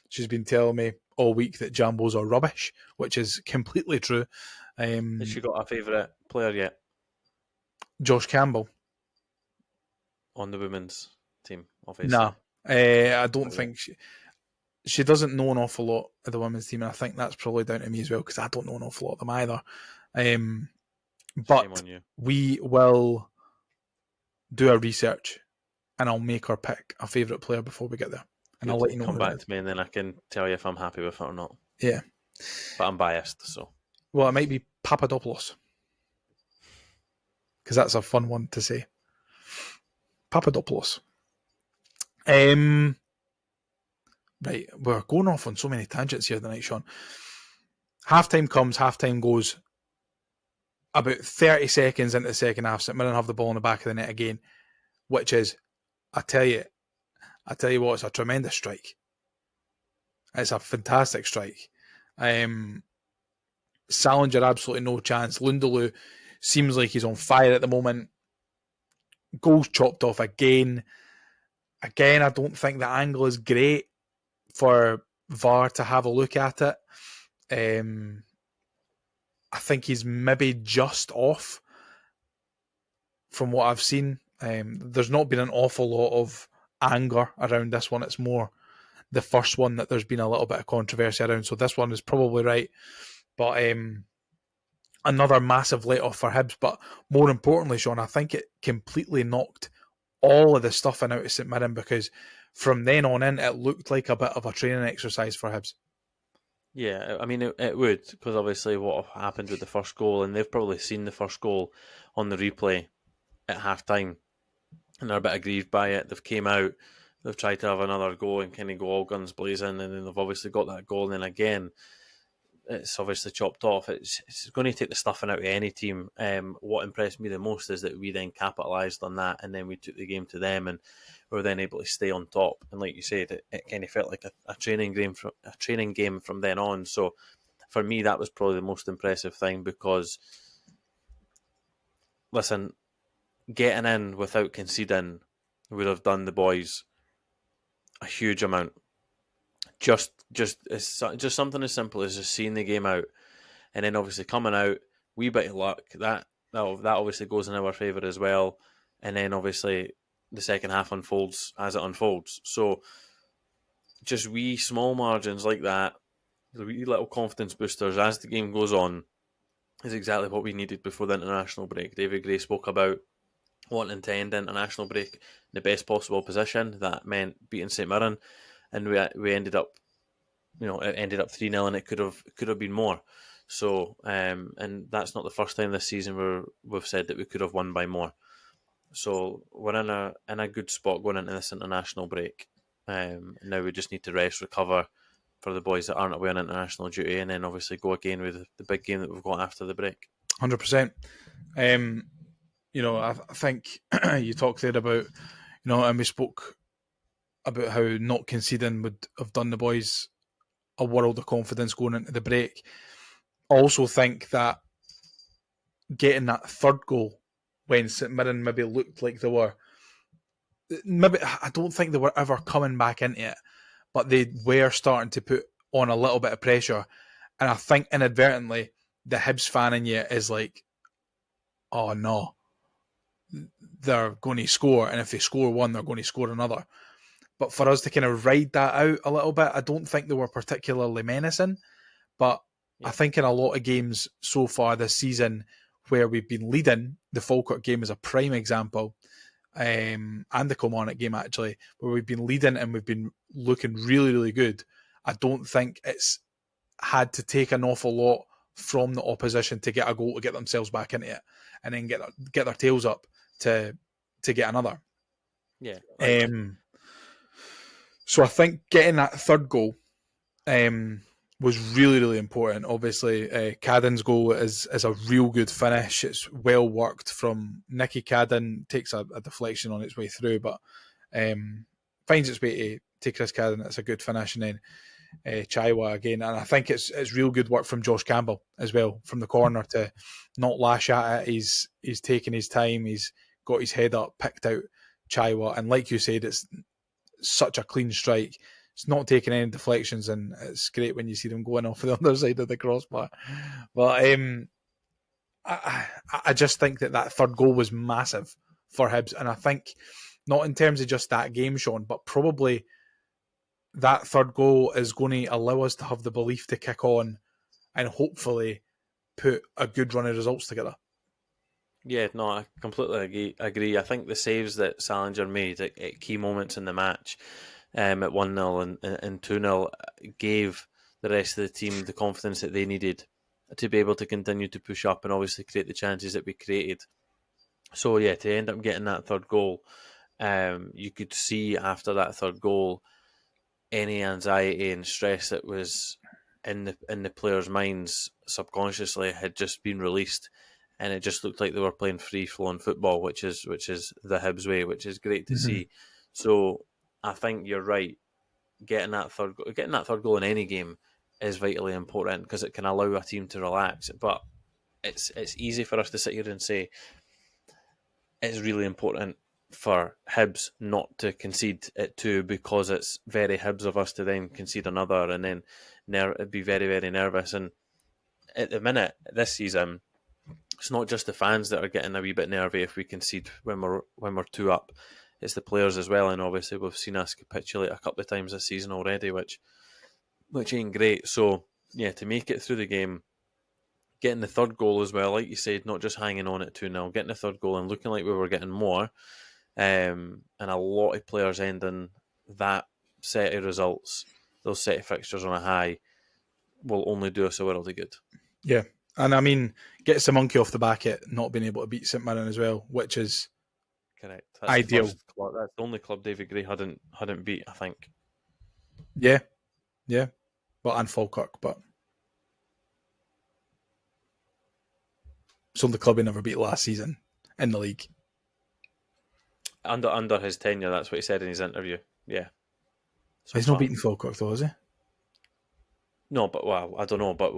She's been telling me all week that Jambos are rubbish, which is completely true.
Has she got a favourite player yet?
Josh Campbell.
On the women's team, obviously.
No, I don't think she doesn't know an awful lot of the women's team, and I think that's probably down to me as well, because I don't know an awful lot of them either. But we will do our research, and I'll make her pick a favourite player before we get there. And I'll let you know.
Come back to me, and then I can tell you if I'm happy with it or not.
Yeah.
But I'm biased, so.
Well, it might be Papadopoulos, because that's a fun one to say. Papadopoulos. Right, we're going off on so many tangents here tonight, Shaun. Halftime comes, halftime goes. About 30 seconds into the second half, St Mirren have the ball in the back of the net again, which is, I tell you what, it's a tremendous strike. It's a fantastic strike. Salinger, absolutely no chance. Lundaloo seems like he's on fire at the moment. Goals chopped off again. Again, I don't think the angle is great for VAR to have a look at it. I think he's maybe just off from what I've seen. There's not been an awful lot of anger around this one. It's more the first one that there's been a little bit of controversy around. So this one is probably right. But another massive let-off for Hibs. But more importantly, Shaun, I think it completely knocked all of the stuffing out of St Mirren, because from then on in, it looked like a bit of a training exercise for Hibs.
Yeah, I mean, it would, because obviously what happened with the first goal, and they've probably seen the first goal on the replay at half-time, and they're a bit aggrieved by it. They've came out, they've tried to have another go and kind of go all guns blazing, and then they've obviously got that goal, and then again, it's obviously chopped off. It's going to take the stuffing out of any team. What impressed me the most is that we then capitalised on that, and then we took the game to them, and we were then able to stay on top. And like you said, it kind of felt like a training game from then on. So for me, that was probably the most impressive thing, because listen, getting in without conceding would have done the boys a huge amount. Just something as simple as just seeing the game out, and then obviously coming out, wee bit of luck, that obviously goes in our favour as well, and then obviously the second half unfolds as it unfolds. So just wee small margins like that, the wee little confidence boosters as the game goes on, is exactly what we needed before the international break. David Gray spoke about wanting to end the international break in the best possible position. That meant beating St Mirren. And we ended up, it ended up 3-0, and it could have been more. So, and that's not the first time this season where we've said that we could have won by more. So we're in a good spot going into this international break. Now we just need to rest, recover for the boys that aren't away on international duty, and then obviously go again with the big game that we've got after the break.
100%. I think you talked there about, and we spoke about how not conceding would have done the boys a world of confidence going into the break. I also think that getting that third goal when St Mirren maybe looked like they were, I don't think they were ever coming back into it, but they were starting to put on a little bit of pressure. And I think inadvertently, the Hibs fan in you is like, oh no, they're going to score. And if they score one, they're going to score another. But for us to kind of ride that out a little bit, I don't think they were particularly menacing. But I think in a lot of games so far this season where we've been leading, the Falkirk game is a prime example. and the Kilmarnock game actually, where we've been leading and we've been looking really, really good. I don't think it's had to take an awful lot from the opposition to get a goal to get themselves back into it, and then get their tails up to get another.
Yeah.
So I think getting that third goal was really, really important. Obviously, Caddens' goal is a real good finish. It's well worked from Nicky Cadden, takes a deflection on its way through, but finds its way to Chris Cadden. It's a good finish, and then Chaiwa again. And I think it's real good work from Josh Campbell as well, from the corner to not lash at it. He's taken his time. He's got his head up, picked out Chaiwa, and like you said, it's such a clean strike. It's not taking any deflections, and it's great when you see them going off the other side of the crossbar. But I just think that third goal was massive for Hibs, and I think not in terms of just that game, Shaun, but probably that third goal is going to allow us to have the belief to kick on and hopefully put a good run of results together.
Yeah, no, I completely agree. I think the saves that Salinger made at key moments in the match, at 1-0 and 2-0, gave the rest of the team the confidence that they needed to be able to continue to push up and obviously create the chances that we created. So yeah, to end up getting that third goal, you could see after that third goal any anxiety and stress that was in the players' minds subconsciously had just been released, and it just looked like they were playing free-flowing football, which is the Hibs way, which is great to see. So I think you're right. Getting that third goal in any game is vitally important because it can allow a team to relax. But it's easy for us to sit here and say it's really important for Hibs not to concede it too, because it's very Hibs of us to then concede another and then be very, very nervous. And at the minute this season, it's not just the fans that are getting a wee bit nervy if we concede when we're 2 up. It's the players as well, and obviously we've seen us capitulate a couple of times this season already, which ain't great. So yeah, to make it through the game, getting the third goal as well, like you said, not just hanging on at 2-0, getting the third goal and looking like we were getting more, and a lot of players ending that set of results, those set of fixtures on a high, will only do us a world of good.
Yeah, and I mean, gets the monkey off the back at not being able to beat St Mirren as well, which is
correct. That's
ideal.
That's the only club David Gray hadn't beat, I think.
Yeah. Well, and Falkirk, but it's only the club he never beat last season in the league.
Under his tenure, that's what he said in his interview. Yeah. So
he's not beaten Falkirk though, is he?
No, but well, I don't know. But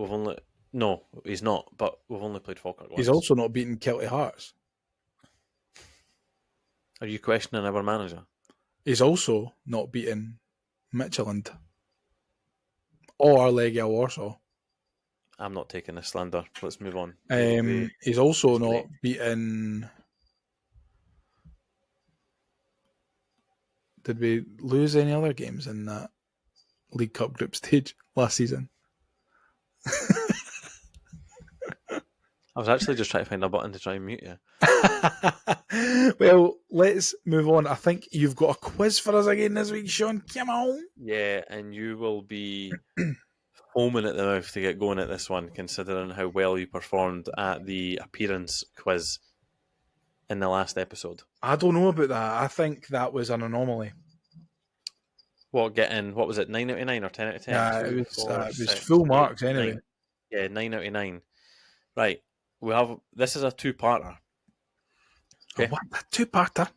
he's not. But we've only played Falkirk once.
He's also not beaten Kelty Hearts.
Are you questioning our manager?
He's also not beaten Midtjylland or Legia Warsaw.
I'm not taking this slander. Let's move on.
He's also not beaten. Did we lose any other games in that League Cup group stage last season?
I was actually just trying to find a button to try and mute you.
Well, let's move on. I think you've got a quiz for us again this week, Shaun. Come on.
Yeah, and you will be foaming at the mouth to get going at this one, considering how well you performed at the appearance quiz in the last episode.
I don't know about that. I think that was an anomaly.
What was it, 9 out of 9 or 10 out of 10?
Yeah, it was full marks anyway.
9. Yeah, 9 out of 9. Right, this is a two-parter.
Okay. What? A two-parter?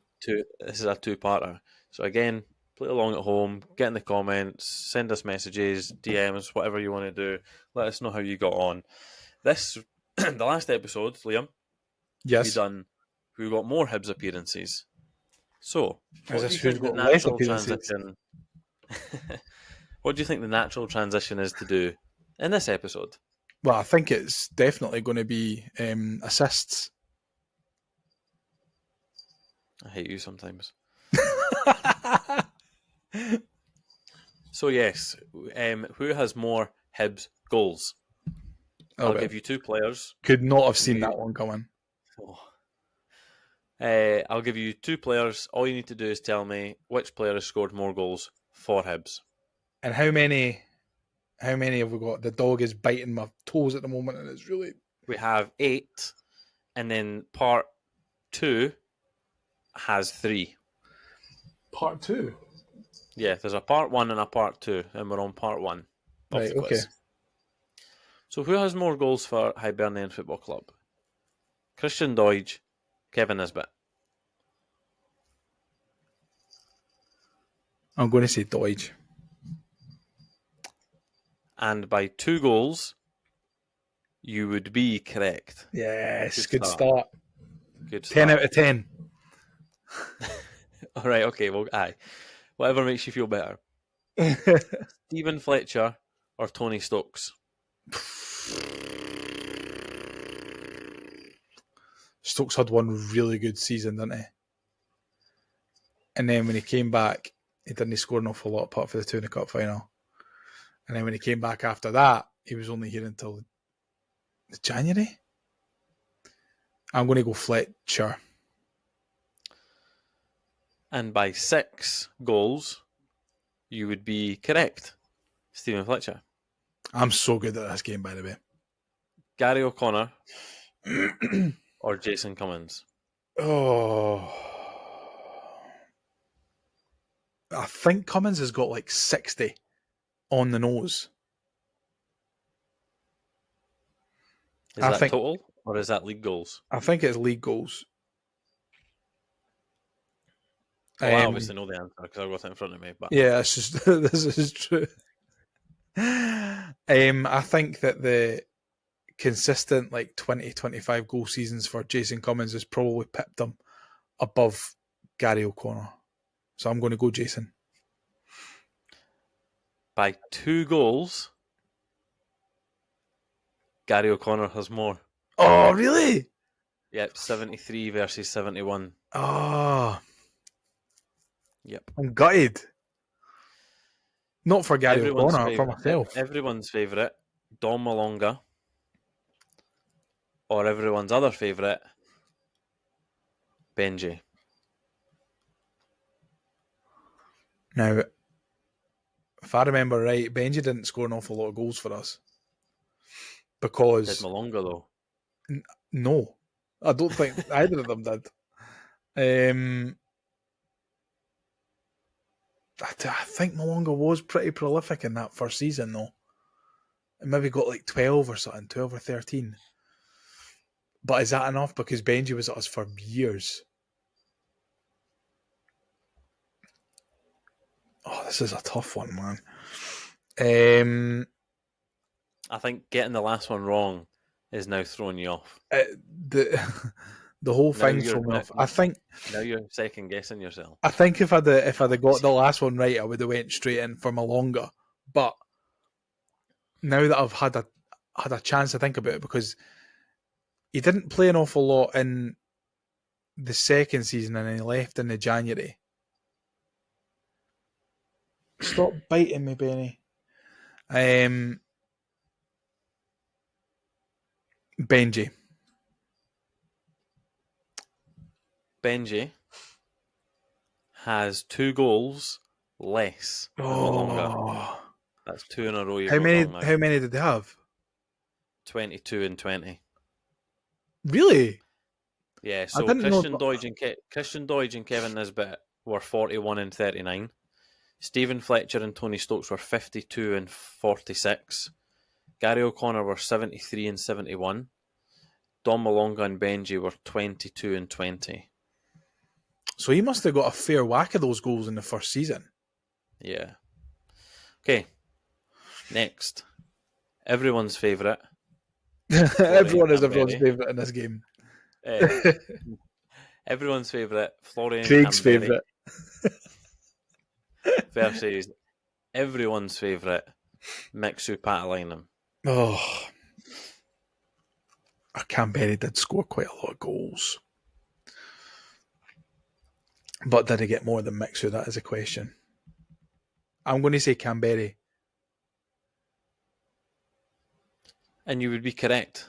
This is a two-parter. So again, play along at home, get in the comments, send us messages, DMs, whatever you want to do. Let us know how you got on. The last episode, Liam.
Yes.
We got more Hibs appearances. So,
what do
you think the natural transition is to do in this episode?
Well, I think it's definitely going to be assists.
I hate you sometimes. So yes, who has more Hibs goals? I'll give you two players.
Could not have seen that one coming.
Oh. I'll give you 2 players. All you need to do is tell me which player has scored more goals for Hibs.
And how many have we got? The dog is biting my toes at the moment, and it's really...
We have 8, and then part 2 has 3.
Part 2?
Yeah, there's a part 1 and a part 2, and we're on part 1 of
Right,
the quiz.
okay.
So who has more goals for Hibernian Football Club? Christian Doidge, Kevin Nisbet.
I'm going to say Doidge.
And by 2 goals, you would be correct.
Yes, good start.
Good start.
10 out of 10.
All right, okay, well, aye. Whatever makes you feel better. Stephen Fletcher or Tony Stokes?
Stokes had one really good season, didn't he? And then when he came back, he didn't score an awful lot apart for the 2 in the cup final. And then when he came back after that, he was only here until January. I'm going to go Fletcher.
And by 6 goals, you would be correct. Stephen Fletcher.
I'm so good at this game, by the way.
Gary O'Connor or Jason Cummins?
Oh. I think Cummins has got like 60 on the nose.
Is that total or is that league goals?
I think it's league goals.
Well, I obviously know the answer because I've got it in front of me. But
yeah, it's just, this is true. I think that the consistent like 20, 25 goal seasons for Jason Cummins has probably pipped him above Gary O'Connor. So I'm going to go Jason.
By 2 goals, Gary O'Connor has more.
Oh, really?
Yep, 73 versus 71.
Oh.
Yep.
I'm gutted. Not for Gary O'Connor, for myself.
Everyone's favourite, Dom Malonga. Or everyone's other favourite, Benji.
Now, if I remember right, Benji didn't score an awful lot of goals for us. Because...
Did Malonga, though?
No. I don't think either of them did. I think Malonga was pretty prolific in that first season, though. And maybe got like 12 or something, 12 or 13. But is that enough? Because Benji was at us for years. Oh, this is a tough one, man.
I think getting the last one wrong is now throwing you off.
The whole thing's thrown me off. I think
now you're second guessing yourself.
I think if I'd got the last one right, I would have went straight in for Malonga. But now that I've had a chance to think about it, because he didn't play an awful lot in the second season and he left in the January. Stop biting me, Benny. Benji.
Benji has 2 goals less than Malonga. That's 2 in a row.
How many did they have?
22 and 20.
Really?
Yeah, so Christian Doidge and Kevin Nisbet were 41 and 39. Stephen Fletcher and Tony Stokes were 52 and 46. Gary O'Connor were 73 and 71. Dom Malonga and Benji were 22 and 20.
So he must have got a fair whack of those goals in the first season.
Yeah. Okay. Next. Everyone's favourite.
Everyone is everyone's favourite in this game.
Everyone's favourite, Florian
Craig's favourite.
Versus everyone's favourite, Mixu Patalainen.
Oh. Canberra did score quite a lot of goals. But did he get more than Mixu? That is a question. I'm going to say Canberra.
And you would be correct.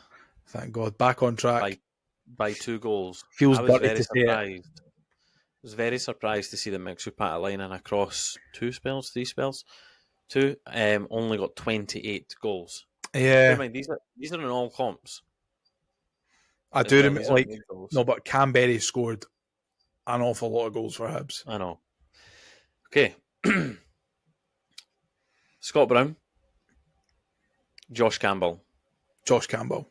Thank God. Back on track.
by 2 goals.
Feels
I was
dirty
very
to say it.
surprised. I was very surprised to see that Mick Supatalainen across 3 spells, 2, only got 28 goals. Bear
Yeah,
in mind, these are in all comps.
I
as
do
well.
remember.
These aren't
Like,
league goals.
no, but Canberra scored an awful lot of goals for Hibs.
I know. Okay. Scott Brown, Josh Campbell.
Josh Campbell.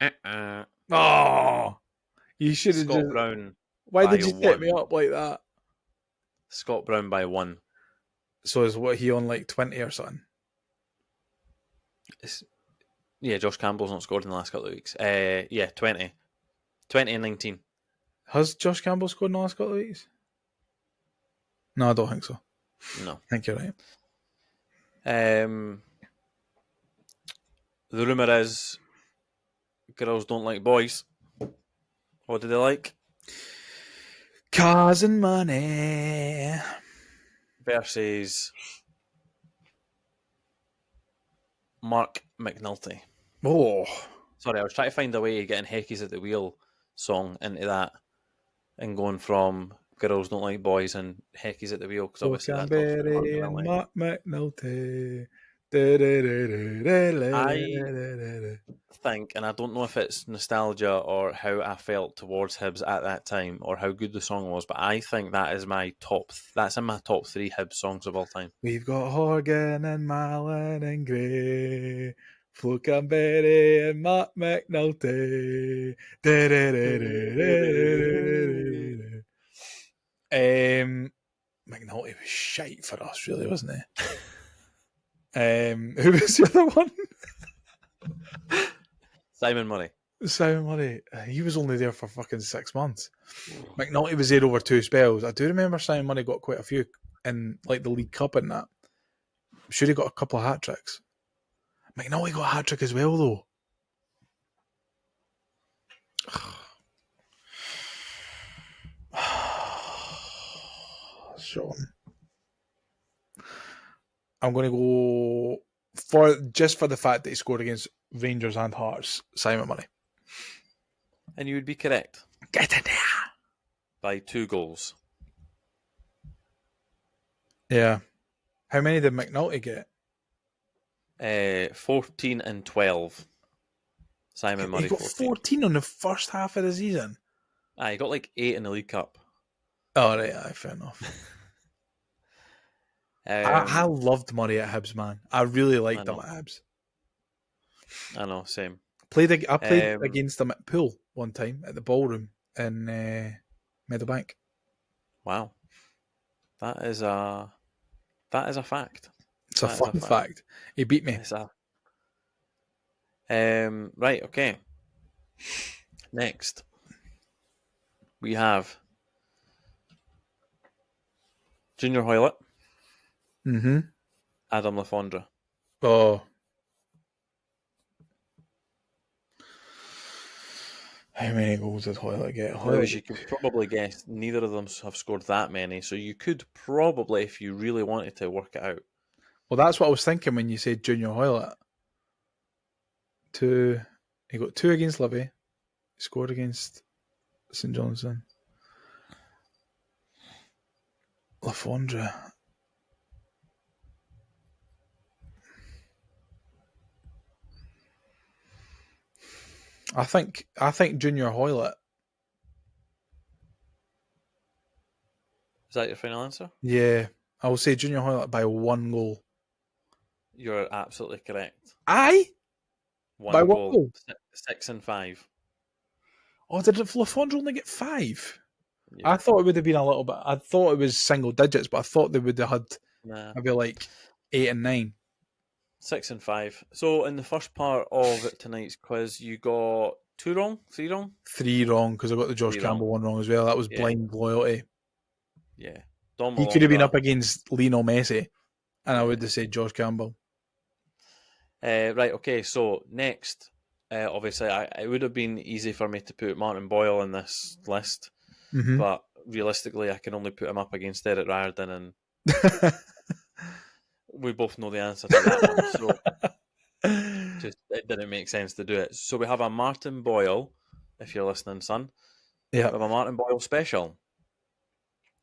Uh-uh.
Oh, you should have
Scott
just.
Brown.
Why
by
did you set me
1.
up like that?
Scott Brown by 1.
So is what he on like 20 or something?
Yeah, Josh Campbell's not scored in the last couple of weeks. 20. 20 and 19.
Has Josh Campbell scored in the last couple of weeks? No, I don't think so.
No.
I think you're right.
The rumour is girls don't like boys. What do they like?
Cars and money.
Versus Mark McNulty.
Oh,
Sorry, I was trying to find a way of getting Hecky's at the Wheel song into that and going from girls don't like boys and Hecky's at the Wheel because obviously that talks about Mark
Canberra and
McNulty.
Mark McNulty.
I think, and I don't know if it's nostalgia or how I felt towards Hibs at that time or how good the song was, but I think that is that's in my top 3 Hibs songs of all time.
We've got Horgan and Malin and Gray, Flo Canberra and Mark McNulty. McNulty was shite for us, really, wasn't he? Who was the other one?
Simon Murray.
Simon Murray. He was only there for fucking 6 months. McNulty was there over 2 spells. I do remember Simon Murray got quite a few in like the League Cup and that. I'm sure he got a couple of hat tricks. McNulty got a hat trick as well, though. Shaun. I'm going to go for the fact that he scored against Rangers and Hearts, Simon Murray.
And you would be correct.
Get in there.
By 2 goals.
Yeah. How many did McNulty get?
14 and 12. Simon Murray
He got 14 on the first half of the season.
He got like 8 in the League Cup.
Oh, right, fair enough. I loved Murray at Hibs, man. I really liked him at Hibs.
I know, same.
I played against him at Poole one time at the ballroom in Meadowbank.
Wow, that is a fact.
It's a fun fact. He beat me.
Right, okay. Next, we have Junior Hoylett.
Mm-hmm.
Adam Lafondra.
Oh. How many goals did Hoylett get?
As you could probably guess, neither of them have scored that many, so you could probably, if you really wanted to, work it out.
Well, that's what I was thinking when you said Junior Hoylett. He got 2 against Livy. He scored against St Johnstone. Lafondra. I think Junior Hoylett.
Is that your final answer?
Yeah, I will say Junior Hoylett by 1 goal.
You're absolutely correct.
Aye? By 1 goal?
6 and 5.
Oh, did Lafondra only get 5?
Yeah.
I thought it would have been a little bit. I thought it was single digits, but I thought they would have had maybe like 8 and 9.
6 and 5. So in the first part of tonight's quiz, you got 2 wrong, 3 wrong?
3 wrong because I got the Josh Campbell one wrong as well. That was blind loyalty.
Yeah.
He could have been up against Lionel Messi, and I would have said Josh Campbell.
Right, okay, so next, obviously, it would have been easy for me to put Martin Boyle in this list, but realistically, I can only put him up against Derek Riordan, and we both know the answer to that one, so it didn't make sense to do it. So we have a Martin Boyle, if you're listening, son.
Yeah.
We have a Martin Boyle special.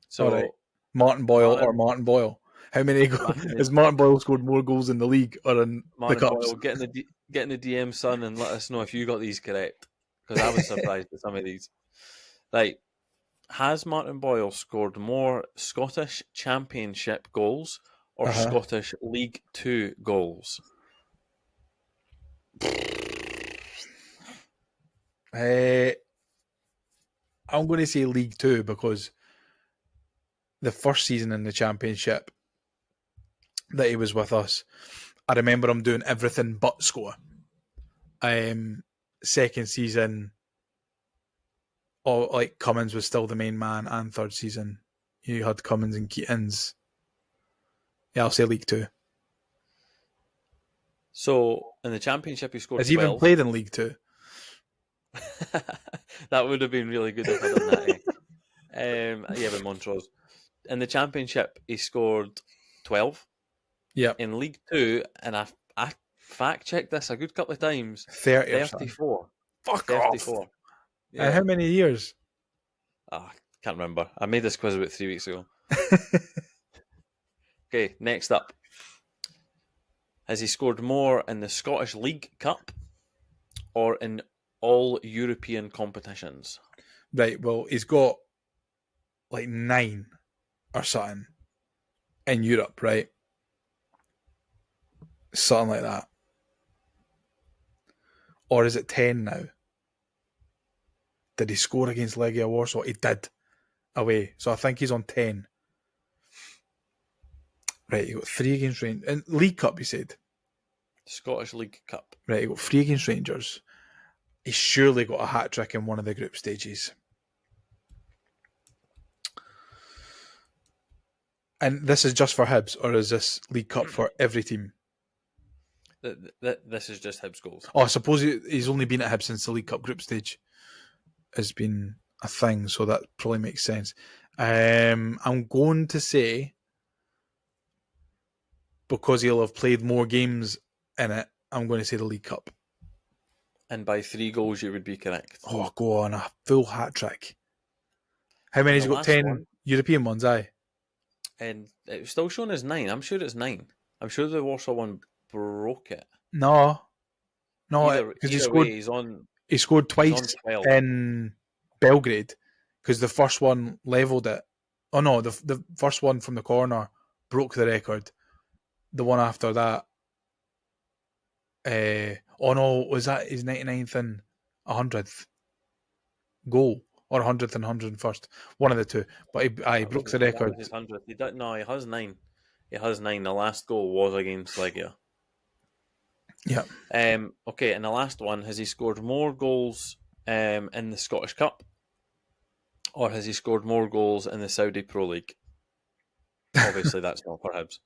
So
All right. Martin Boyle or Martin Boyle. How many has Martin Boyle scored more goals in the league or in the cups?
Boyle, get in the DM, son, and let us know if you got these correct, because I was surprised at some of these. Right. Has Martin Boyle scored more Scottish Championship goals or Scottish League Two goals?
I'm going to say League Two because the first season in the Championship that he was with us, I remember him doing everything but score. Second season, like Cummins was still the main man, and third season, you had Cummins and Keatons. Yeah, I'll say League Two.
So in the Championship, he scored.
Has he even played in League Two?
That would have been really good if I done that. Yeah, with Montrose. In the Championship, he scored 12.
Yeah.
In League Two, and I fact checked this a good couple of times.
34. Fuck
34.
Off. Yeah. And how many years?
I can't remember. I made this quiz about 3 weeks ago. Okay, next up. Has he scored more in the Scottish League Cup or in all European competitions?
Right, well, he's got like 9 or something in Europe, right? Something like that. Or is it 10 now? Did he score against Legia Warsaw? He did. Away. So I think he's on 10. Right, he got 3 against Rangers. In League Cup, he said.
Scottish League Cup.
Right, he got 3 against Rangers. He's surely got a hat-trick in one of the group stages. And this is just for Hibs, or is this League Cup for every team?
This is just Hibs goals.
Oh, I suppose he's only been at Hibs since the League Cup group stage has been a thing, so that probably makes sense. I'm going to say, because he'll have played more games in it, I'm going to say the League Cup.
And by 3 goals, you would be correct.
Oh, go on, a full hat-trick. How many has he got? 10 one? European ones, aye.
And it was still shown as 9. I'm sure it's 9. I'm sure the Warsaw one broke it.
No, because he scored twice in Belgrade, because the first one levelled it. Oh no, the first one from the corner broke the record. The one after that, was that his 99th and 100th goal, or 100th and 101st? One of the two. But he broke the record.
His 100th. He has 9. He has 9. The last goal was against Legia.
Yeah.
Okay, and the last one, has he scored more goals in the Scottish Cup, or has he scored more goals in the Saudi Pro League? Obviously, that's not for Hibs.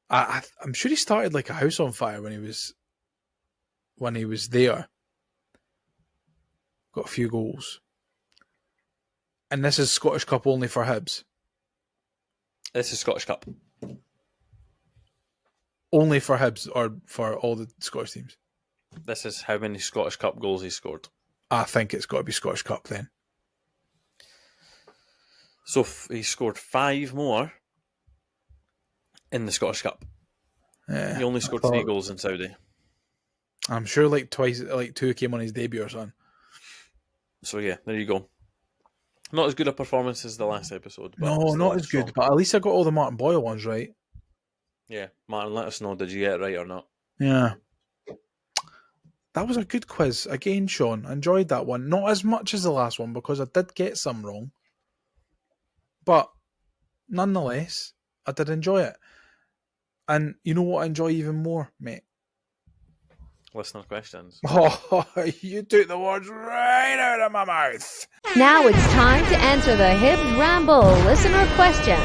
I'm sure he started like a house on fire when he was there. Got a few goals. And this is Scottish Cup only for Hibs.
This is Scottish Cup.
Only for Hibs or for all the Scottish teams?
This is how many Scottish Cup goals he scored.
I think it's got to be Scottish Cup then.
So he scored 5 more in the Scottish Cup.
Yeah,
he only scored 3 goals in Saudi.
I'm sure like 2 came on his debut or something.
So yeah, there you go. Not as good a performance as the last episode. But
no, not as good. But at least I got all the Martin Boyle ones right.
Yeah, Martin, let us know, did you get it right or not?
Yeah. That was a good quiz. Again, Shaun, I enjoyed that one. Not as much as the last one, because I did get some wrong. But nonetheless, I did enjoy it. And you know what I enjoy even more, mate?
Listener questions.
Oh, you took the words right out of my mouth.
Now it's time to answer the Hibs Ramble listener questions.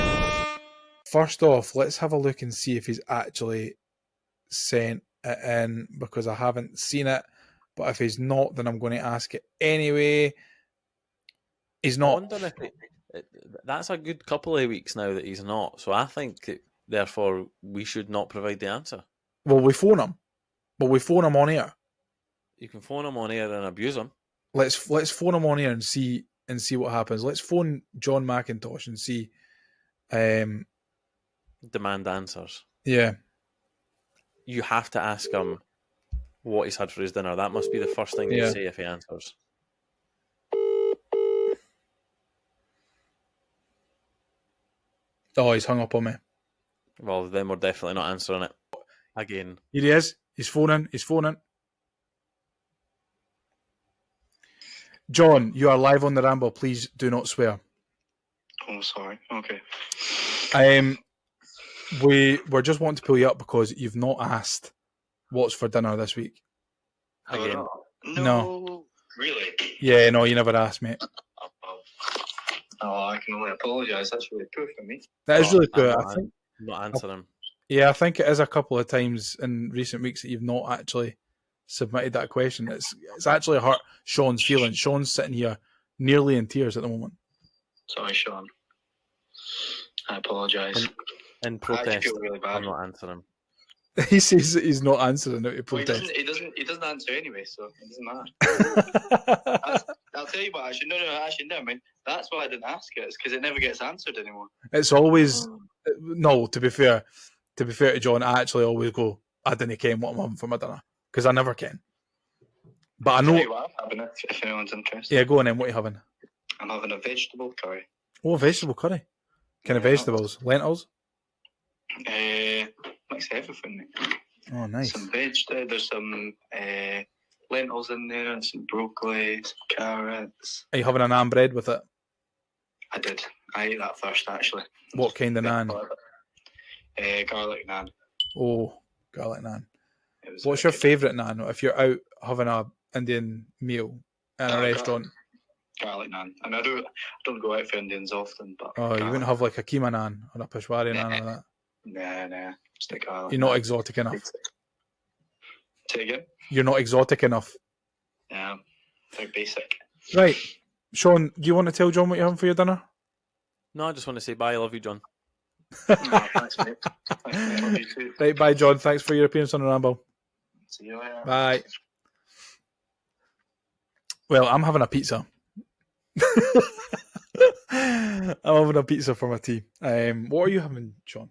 First off, let's have a look and see if he's actually sent it in, because I haven't seen it. But if he's not, then I'm going to ask it anyway. He's not.
I wonder if that's a good couple of weeks now that he's not. So I think Therefore, we should not provide the answer.
Well, we phone him. Well, we phone him on air.
You can phone him on air and abuse him.
Let's phone him on air and see what happens. Let's phone John McIntosh and see.
Demand answers.
Yeah.
You have to ask him what he's had for his dinner. That must be the first thing you say if he answers.
Oh, he's hung up on me.
Well, then we're definitely not answering it. Again.
Here he is. He's phoning. John, you are live on the Ramble. Please do not swear.
Oh, sorry. Okay.
We're just wanting to pull you up because you've not asked what's for dinner this week.
Again.
No.
Really?
Yeah, no, you never asked, mate.
Oh, I can only apologise. That's really poor for me.
That is really good.
I'm not answering.
Yeah, I think it is a couple of times in recent weeks that you've not actually submitted that question. It's actually hurt Shaun's feelings. Shaun's sitting here nearly in tears at the moment.
Sorry, Shaun. I apologise.
In
I
protest,
actually feel really bad.
I'm not answering.
He says that he's not answering out of
Well,
protest.
he doesn't answer anyway, so it doesn't matter. I'll tell you what. Actually, never mind. That's why I didn't ask it. It's because it never gets answered anymore.
It's always no. To be fair to John, I actually always go, I didn't care what I'm having for my dinner because I never can. But I
I'll
know.
tell you what I'm having if anyone's interested.
Yeah, go on then. What are you having?
I'm having a vegetable curry.
Oh, vegetable curry. Kind of vegetables, lentils.
Mix everything. Mate.
Oh, nice.
Some veg. There's some lentils in there, and some broccoli, some carrots.
Are you having a naan bread with it?
I did. I ate that first, actually.
What kind of naan?
Garlic naan.
Oh, garlic naan.
What's
What's your favourite naan? If you're out having a Indian meal in a restaurant?
Garlic naan. And I don't go out for Indians often, but...
Oh, you wouldn't have like a keema naan or a peshwari naan or that?
Nah. Just a garlic
You're not exotic enough.
Say again?
You're not exotic enough.
Yeah, they're basic.
Right. Shaun, do you want to tell John what you're having for your dinner?
No, I just want to say bye. I love you, John.
Thanks, mate. Thanks, mate. Love you too.
Right, bye, John. Thanks for your appearance on the Ramble.
See you later.
Bye. Well, I'm having a pizza. I'm having a pizza for my tea. What are you having, Shaun?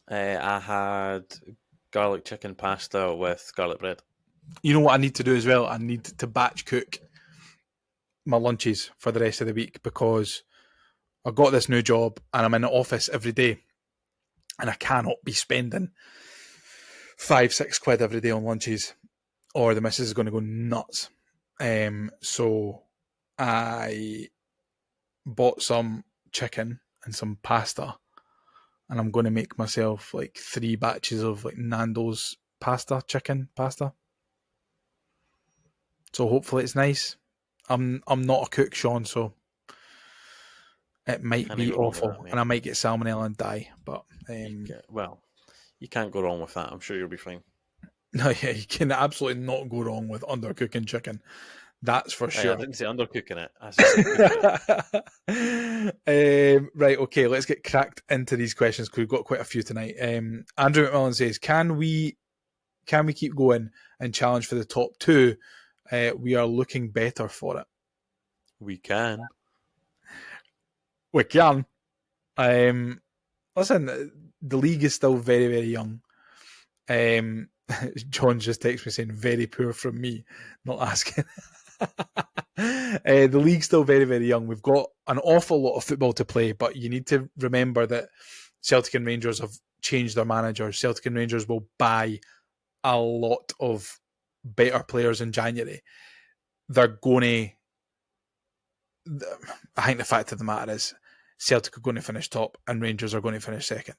I had garlic chicken pasta with garlic bread.
You know what I need to do as well? I need to batch cook my lunches for the rest of the week because I got this new job and I'm in the office every day and I cannot be spending £5-6 every day on lunches or the missus is going to go nuts. So I bought some chicken and some pasta and I'm going to make myself like 3 batches of like Nando's chicken pasta. So hopefully it's nice. I'm not a cook, Shaun, so it might be awful, and I might get salmonella and die. But
you can't go wrong with that. I'm sure you'll be fine.
No, yeah, you can absolutely not go wrong with undercooking chicken. That's for sure.
I didn't say undercooking it. I said cooking it.
Right, okay, let's get cracked into these questions because we've got quite a few tonight. Andrew McMillan says, "Can we keep going and challenge for the top 2? We are looking better for it."
We can.
We can. Listen, the league is still very, very young. John just texted me saying, "Very poor from me," not asking. The league's still very, very young. We've got an awful lot of football to play, but you need to remember that Celtic and Rangers have changed their managers. Celtic and Rangers will buy a lot of better players in January. They're going to... I think the fact of the matter is Celtic are going to finish top and Rangers are going to finish second.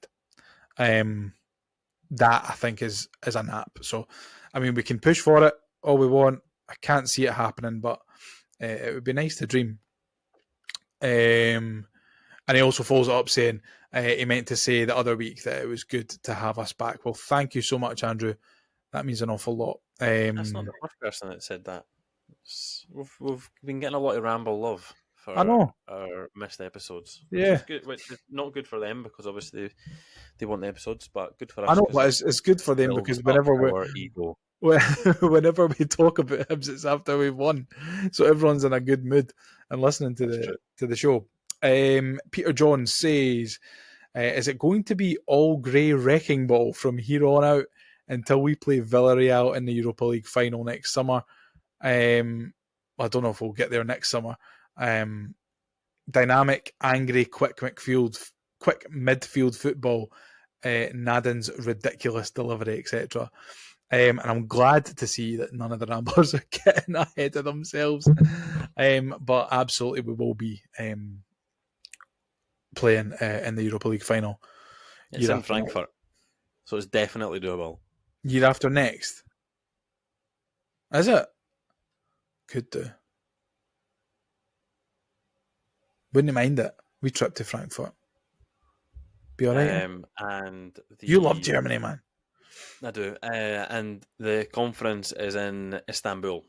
That, I think, is a nap. So, I mean, we can push for it all we want. I can't see it happening, but it would be nice to dream. And he also follows it up saying he meant to say the other week that it was good to have us back. Well, thank you so much, Andrew. That means an awful lot.
That's not the first person that said that. We've been getting a lot of Ramble love for
I know.
our missed episodes.
Yeah.
Which is not good for them because obviously they want the episodes, but good for us.
I know,
'cause
but
it
it's good for them
builds
because
up
whenever
our ego.
whenever we talk about Hibs, it's after we've won, so everyone's in a good mood and listening to
That's true.
the show. Peter John says, "Is it going to be all grey wrecking ball from here on out until we play Villarreal in the Europa League final next summer?" I don't know if we'll get there next summer. Dynamic, angry, quick midfield football, Nadin's ridiculous delivery, etc. And I'm glad to see that none of the Ramblers are getting ahead of themselves. But absolutely, we will be playing in the Europa League final.
It's in Frankfurt, so it's definitely doable.
Year after next. Is it? Could do. Wouldn't mind it. We trip to Frankfurt. Be alright.
And
you love Germany, man.
I do. And the conference is in Istanbul.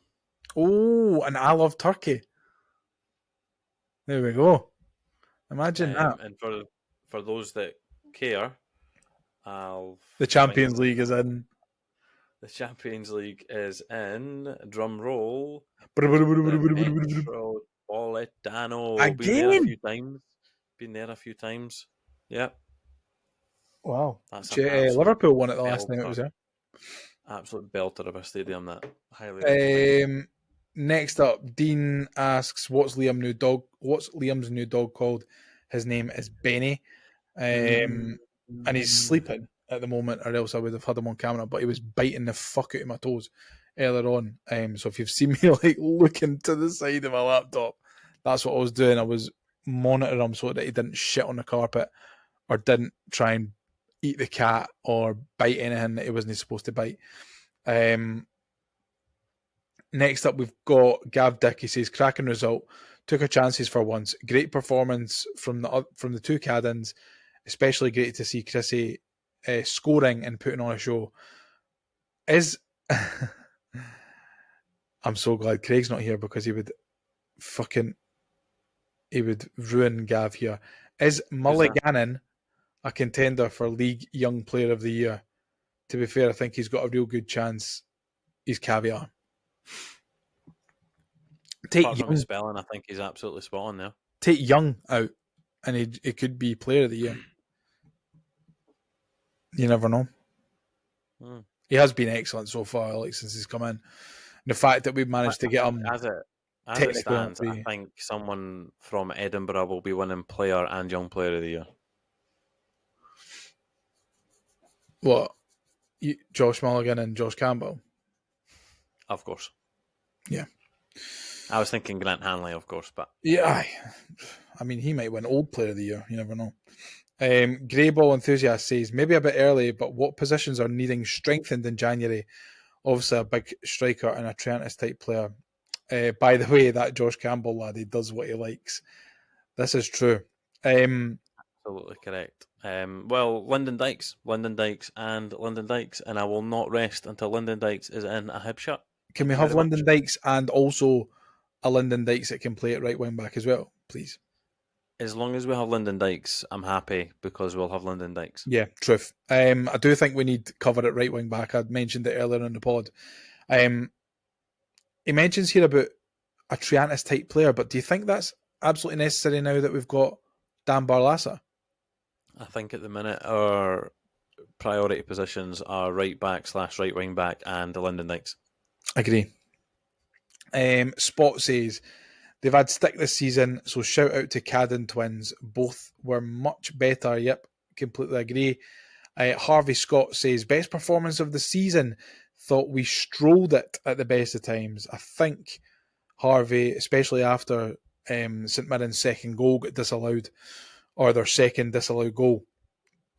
Oh, and I love Turkey. There we go. Imagine that.
And for those that care,
the Champions League is in.
The Champions League is in. Drum roll. Metropolitano.
Again?
Been there a few times. Yeah.
Wow. Liverpool won it the last time it was there.
Absolute belter of a stadium, that. Highly recommend.
Next up, Dean asks, "What's Liam's new dog called?" His name is Benny, and he's sleeping at the moment, or else I would have had him on camera. But he was biting the fuck out of my toes earlier on. So if you've seen me like looking to the side of my laptop, that's what I was doing. I was monitoring him so that he didn't shit on the carpet or didn't try and eat the cat or bite anything that he wasn't supposed to bite. Next up, we've got Gav Dick. He says, "Cracking result. Took our chances for once. Great performance from the two Caddens. Especially great to see Chrissy scoring and putting on a show." I'm so glad Craig's not here because he would ruin Gav here. Is Mulligan a contender for League Young Player of the Year? To be fair, I think he's got a real good chance. He's caviar.
Apart from his spelling, I think he's absolutely spot on there.
Take Young out, and he could be Player of the Year. You never know. He has been excellent so far, since he's come in. And the fact that we've managed to get him...
As it stands, I think someone from Edinburgh will be winning Player and Young Player of the Year.
What? Josh Mulligan and Josh Campbell?
Of course.
Yeah.
I was thinking Grant Hanley, of course, but...
Yeah, I mean, he might win Old Player of the Year. You never know. Greyball Enthusiast says, "Maybe a bit early, but what positions are needing strengthened in January? Obviously, a big striker and a Trent-type player. By the way, that Josh Campbell lad, he does what he likes. This is true."
Absolutely correct. Well, Lyndon Dykes, and I will not rest until Lyndon Dykes is in a Hib shirt.
Can we have Lyndon Dykes and also a Lyndon Dykes that can play at right wing back as well, please?
As long as we have Lyndon Dykes, I'm happy because we'll have Lyndon Dykes.
Yeah, truth. I do think we need cover at right wing back. I'd mentioned it earlier in the pod. He mentions here about a Triantis type player, but do you think that's absolutely necessary now that we've got Dan Barlaser?
I think at the minute our priority positions are right back / right wing back and the Lyndon Dykes.
Agree. Spot says, "They've had stick this season, so shout out to Cadden twins. Both were much better." Yep, completely agree. Harvey Scott says, "Best performance of the season. Thought we strolled it at the best of times." I think, Harvey, especially after St Mirren's second goal got disallowed, or their second disallowed goal,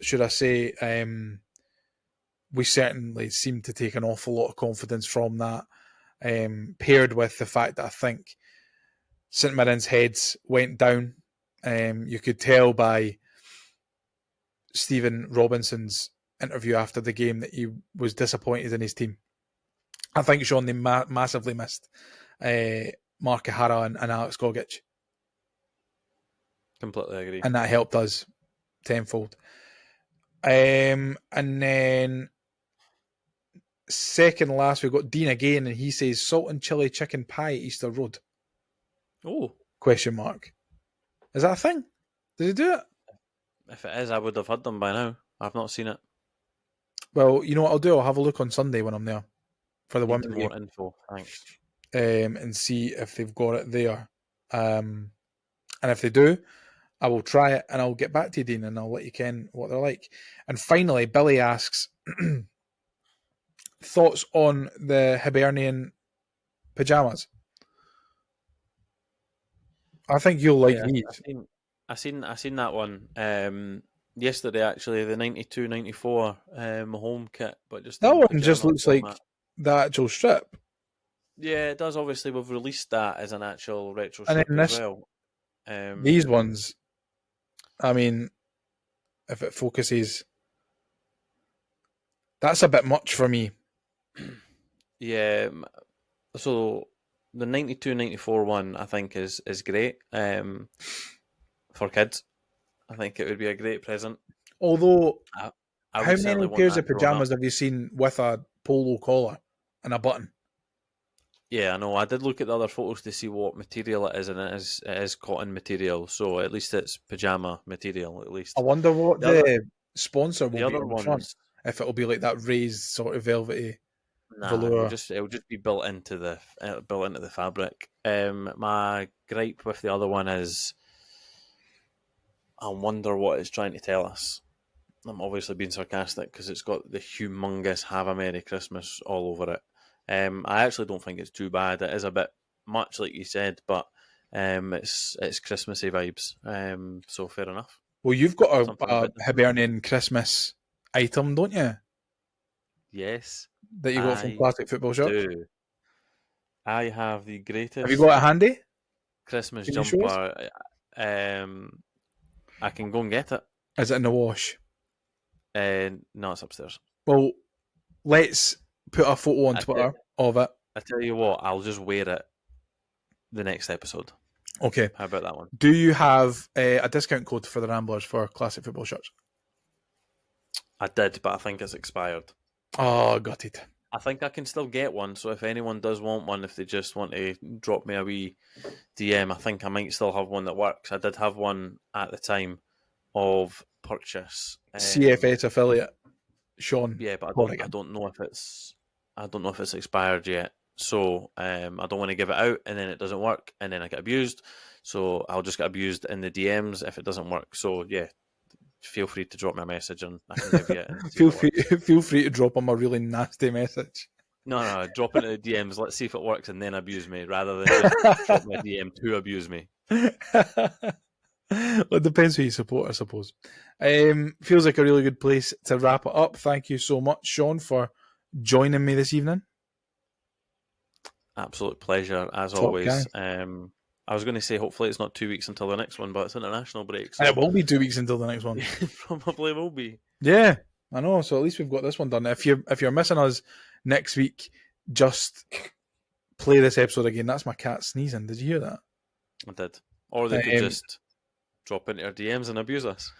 should I say, we certainly seem to take an awful lot of confidence from that, paired with the fact that I think St Mirren's heads went down. You could tell by Stephen Robinson's interview after the game that he was disappointed in his team. I think, Shaun, they massively missed Mark O'Hara and Alex Gogic.
Completely agree.
and that helped us tenfold. And then second last, we've got Dean again, and he says salt and chili chicken pie at Easter Road?
Oh,
Question mark. Is that a thing? Did he do it?
if it is, I would have had them by now. I've not seen it.
Well, you know what I'll do? I'll have a look on Sunday when I'm there for the
Need
women's
more
game,
info. Thanks.
and see if they've got it there. And if they do, I will try it and I'll get back to you, Dean, and I'll let you ken what they're like. And finally, Billy asks thoughts on the Hibernian pajamas. I think you'll like these.
I seen that one yesterday. Actually, the 92-94 home kit, but just
That
in
one just
pyjama
looks like
format.
the actual strip.
Yeah, it does. Obviously, we've released that as an actual retro
And
strip
then
as
this-
well.
These ones, I mean, if it focuses, that's a bit much for me.
Yeah, so the 92-94 one I think is great for kids. I think it would be a great present.
Although,
I
how
would certainly
many
want
pairs
that
of
growing up.
pajamas have you seen with a polo collar and a button?
Yeah, I know. I did look at the other photos to see what material it is, and it is cotton material. So at least it's pajama material. At least
I wonder what
The
the sponsor
the
will be
other
on the front.
ones.
If it'll be like that raised sort of velvety
Nah,
velour.
it'll just be built into the fabric. My gripe with the other one is, I wonder what it's trying to tell us. I'm obviously being sarcastic because it's got the humongous "Have a Merry Christmas" all over it. I actually don't think it's too bad. It is a bit much, like you said, but it's Christmassy vibes. So fair enough.
Well, you've got
Something
a
a bit different.
Hibernian Christmas item, don't you?
Yes,
That you got from
I
Classic Football Shop.
do. I have the greatest
Have you got it handy?
Christmas
Can you show us?
jumper. I can go and get it.
Is it in the wash?
No, it's upstairs.
Well, let's put a photo on
I
Twitter of it.
I tell you what, I'll just wear it the next episode.
Okay.
How about that one?
Do you have a discount code for the Ramblers for Classic Football shirts?
I did, but I think it's expired.
Oh, got it.
I think I can still get one, so if anyone does want one, if they just want to drop me a wee DM, I think I might still have one that works. I did have one at the time of purchase.
CFS affiliate, Shaun.
Yeah, but I
Mulligan.
don't know if it's expired yet. So I don't want to give it out and then it doesn't work and then I get abused. So I'll just get abused in the DMs if it doesn't work. So yeah, feel free to drop me a message and I can give you it. and see
Feel
if it
free,
works.
feel free to drop him a really nasty message.
No, drop into the DMs. Let's see if it works and then abuse me rather than just drop my DM to abuse me.
Well, it depends who you support, I suppose. Feels like a really good place to wrap it up. Thank you so much, Shaun, for joining me this evening.
Absolute pleasure as
Top
always. I was going to say hopefully it's not 2 weeks until the next one, but it's international break. So
And it will be 2 weeks until the next one.
it probably will be.
Yeah, I know. So at least we've got this one done. If you're missing us next week, just play this episode again. That's my cat sneezing. Did you hear that?
I did. Or they could
Um,
just drop into our DMs and abuse us.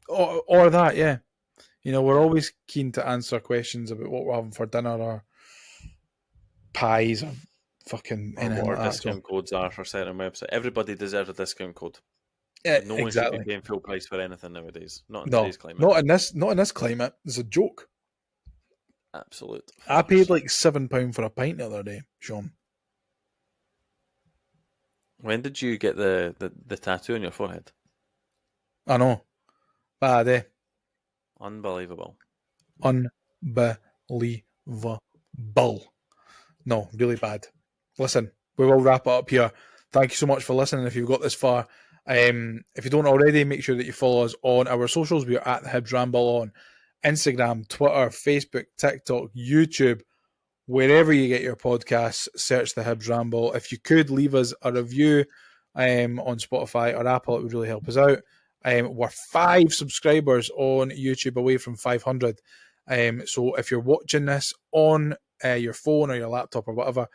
Or that, yeah. You know, we're always keen to answer questions about what we're having for dinner or pies or fucking
Or
anything
what
like
our
that. So,
discount codes are for certain websites. Everybody deserves a discount code.
yeah,
No one should
exactly.
be paying full price for anything nowadays. Not in
No,
today's climate.
not in this climate. It's a joke.
Absolute.
I paid
farce.
like £7 for a pint the other day, Shaun.
When did you get the tattoo on your forehead?
I know. Bad, eh?
Unbelievable.
Unbelievable. No, really bad. Listen, we will wrap it up here. Thank you so much for listening if you've got this far. If you don't already, make sure that you follow us on our socials. We are at the Hibs Ramble on Instagram, Twitter, Facebook, TikTok, YouTube, wherever you get your podcasts, search the Hibs Ramble. If you could leave us a review on Spotify or Apple, it would really help us out. We're 5 subscribers on YouTube away from 500. So if you're watching this on your phone or your laptop or whatever,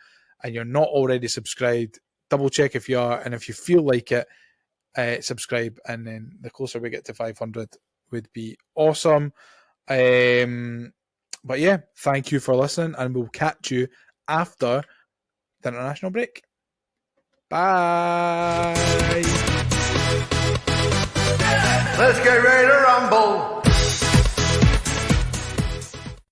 and you're not already subscribed, double check if you are, and if you feel like it, subscribe, and then the closer we get to 500 would be awesome. But yeah, thank you for listening, and we'll catch you after the international break. Bye.
Let's get ready to rumble.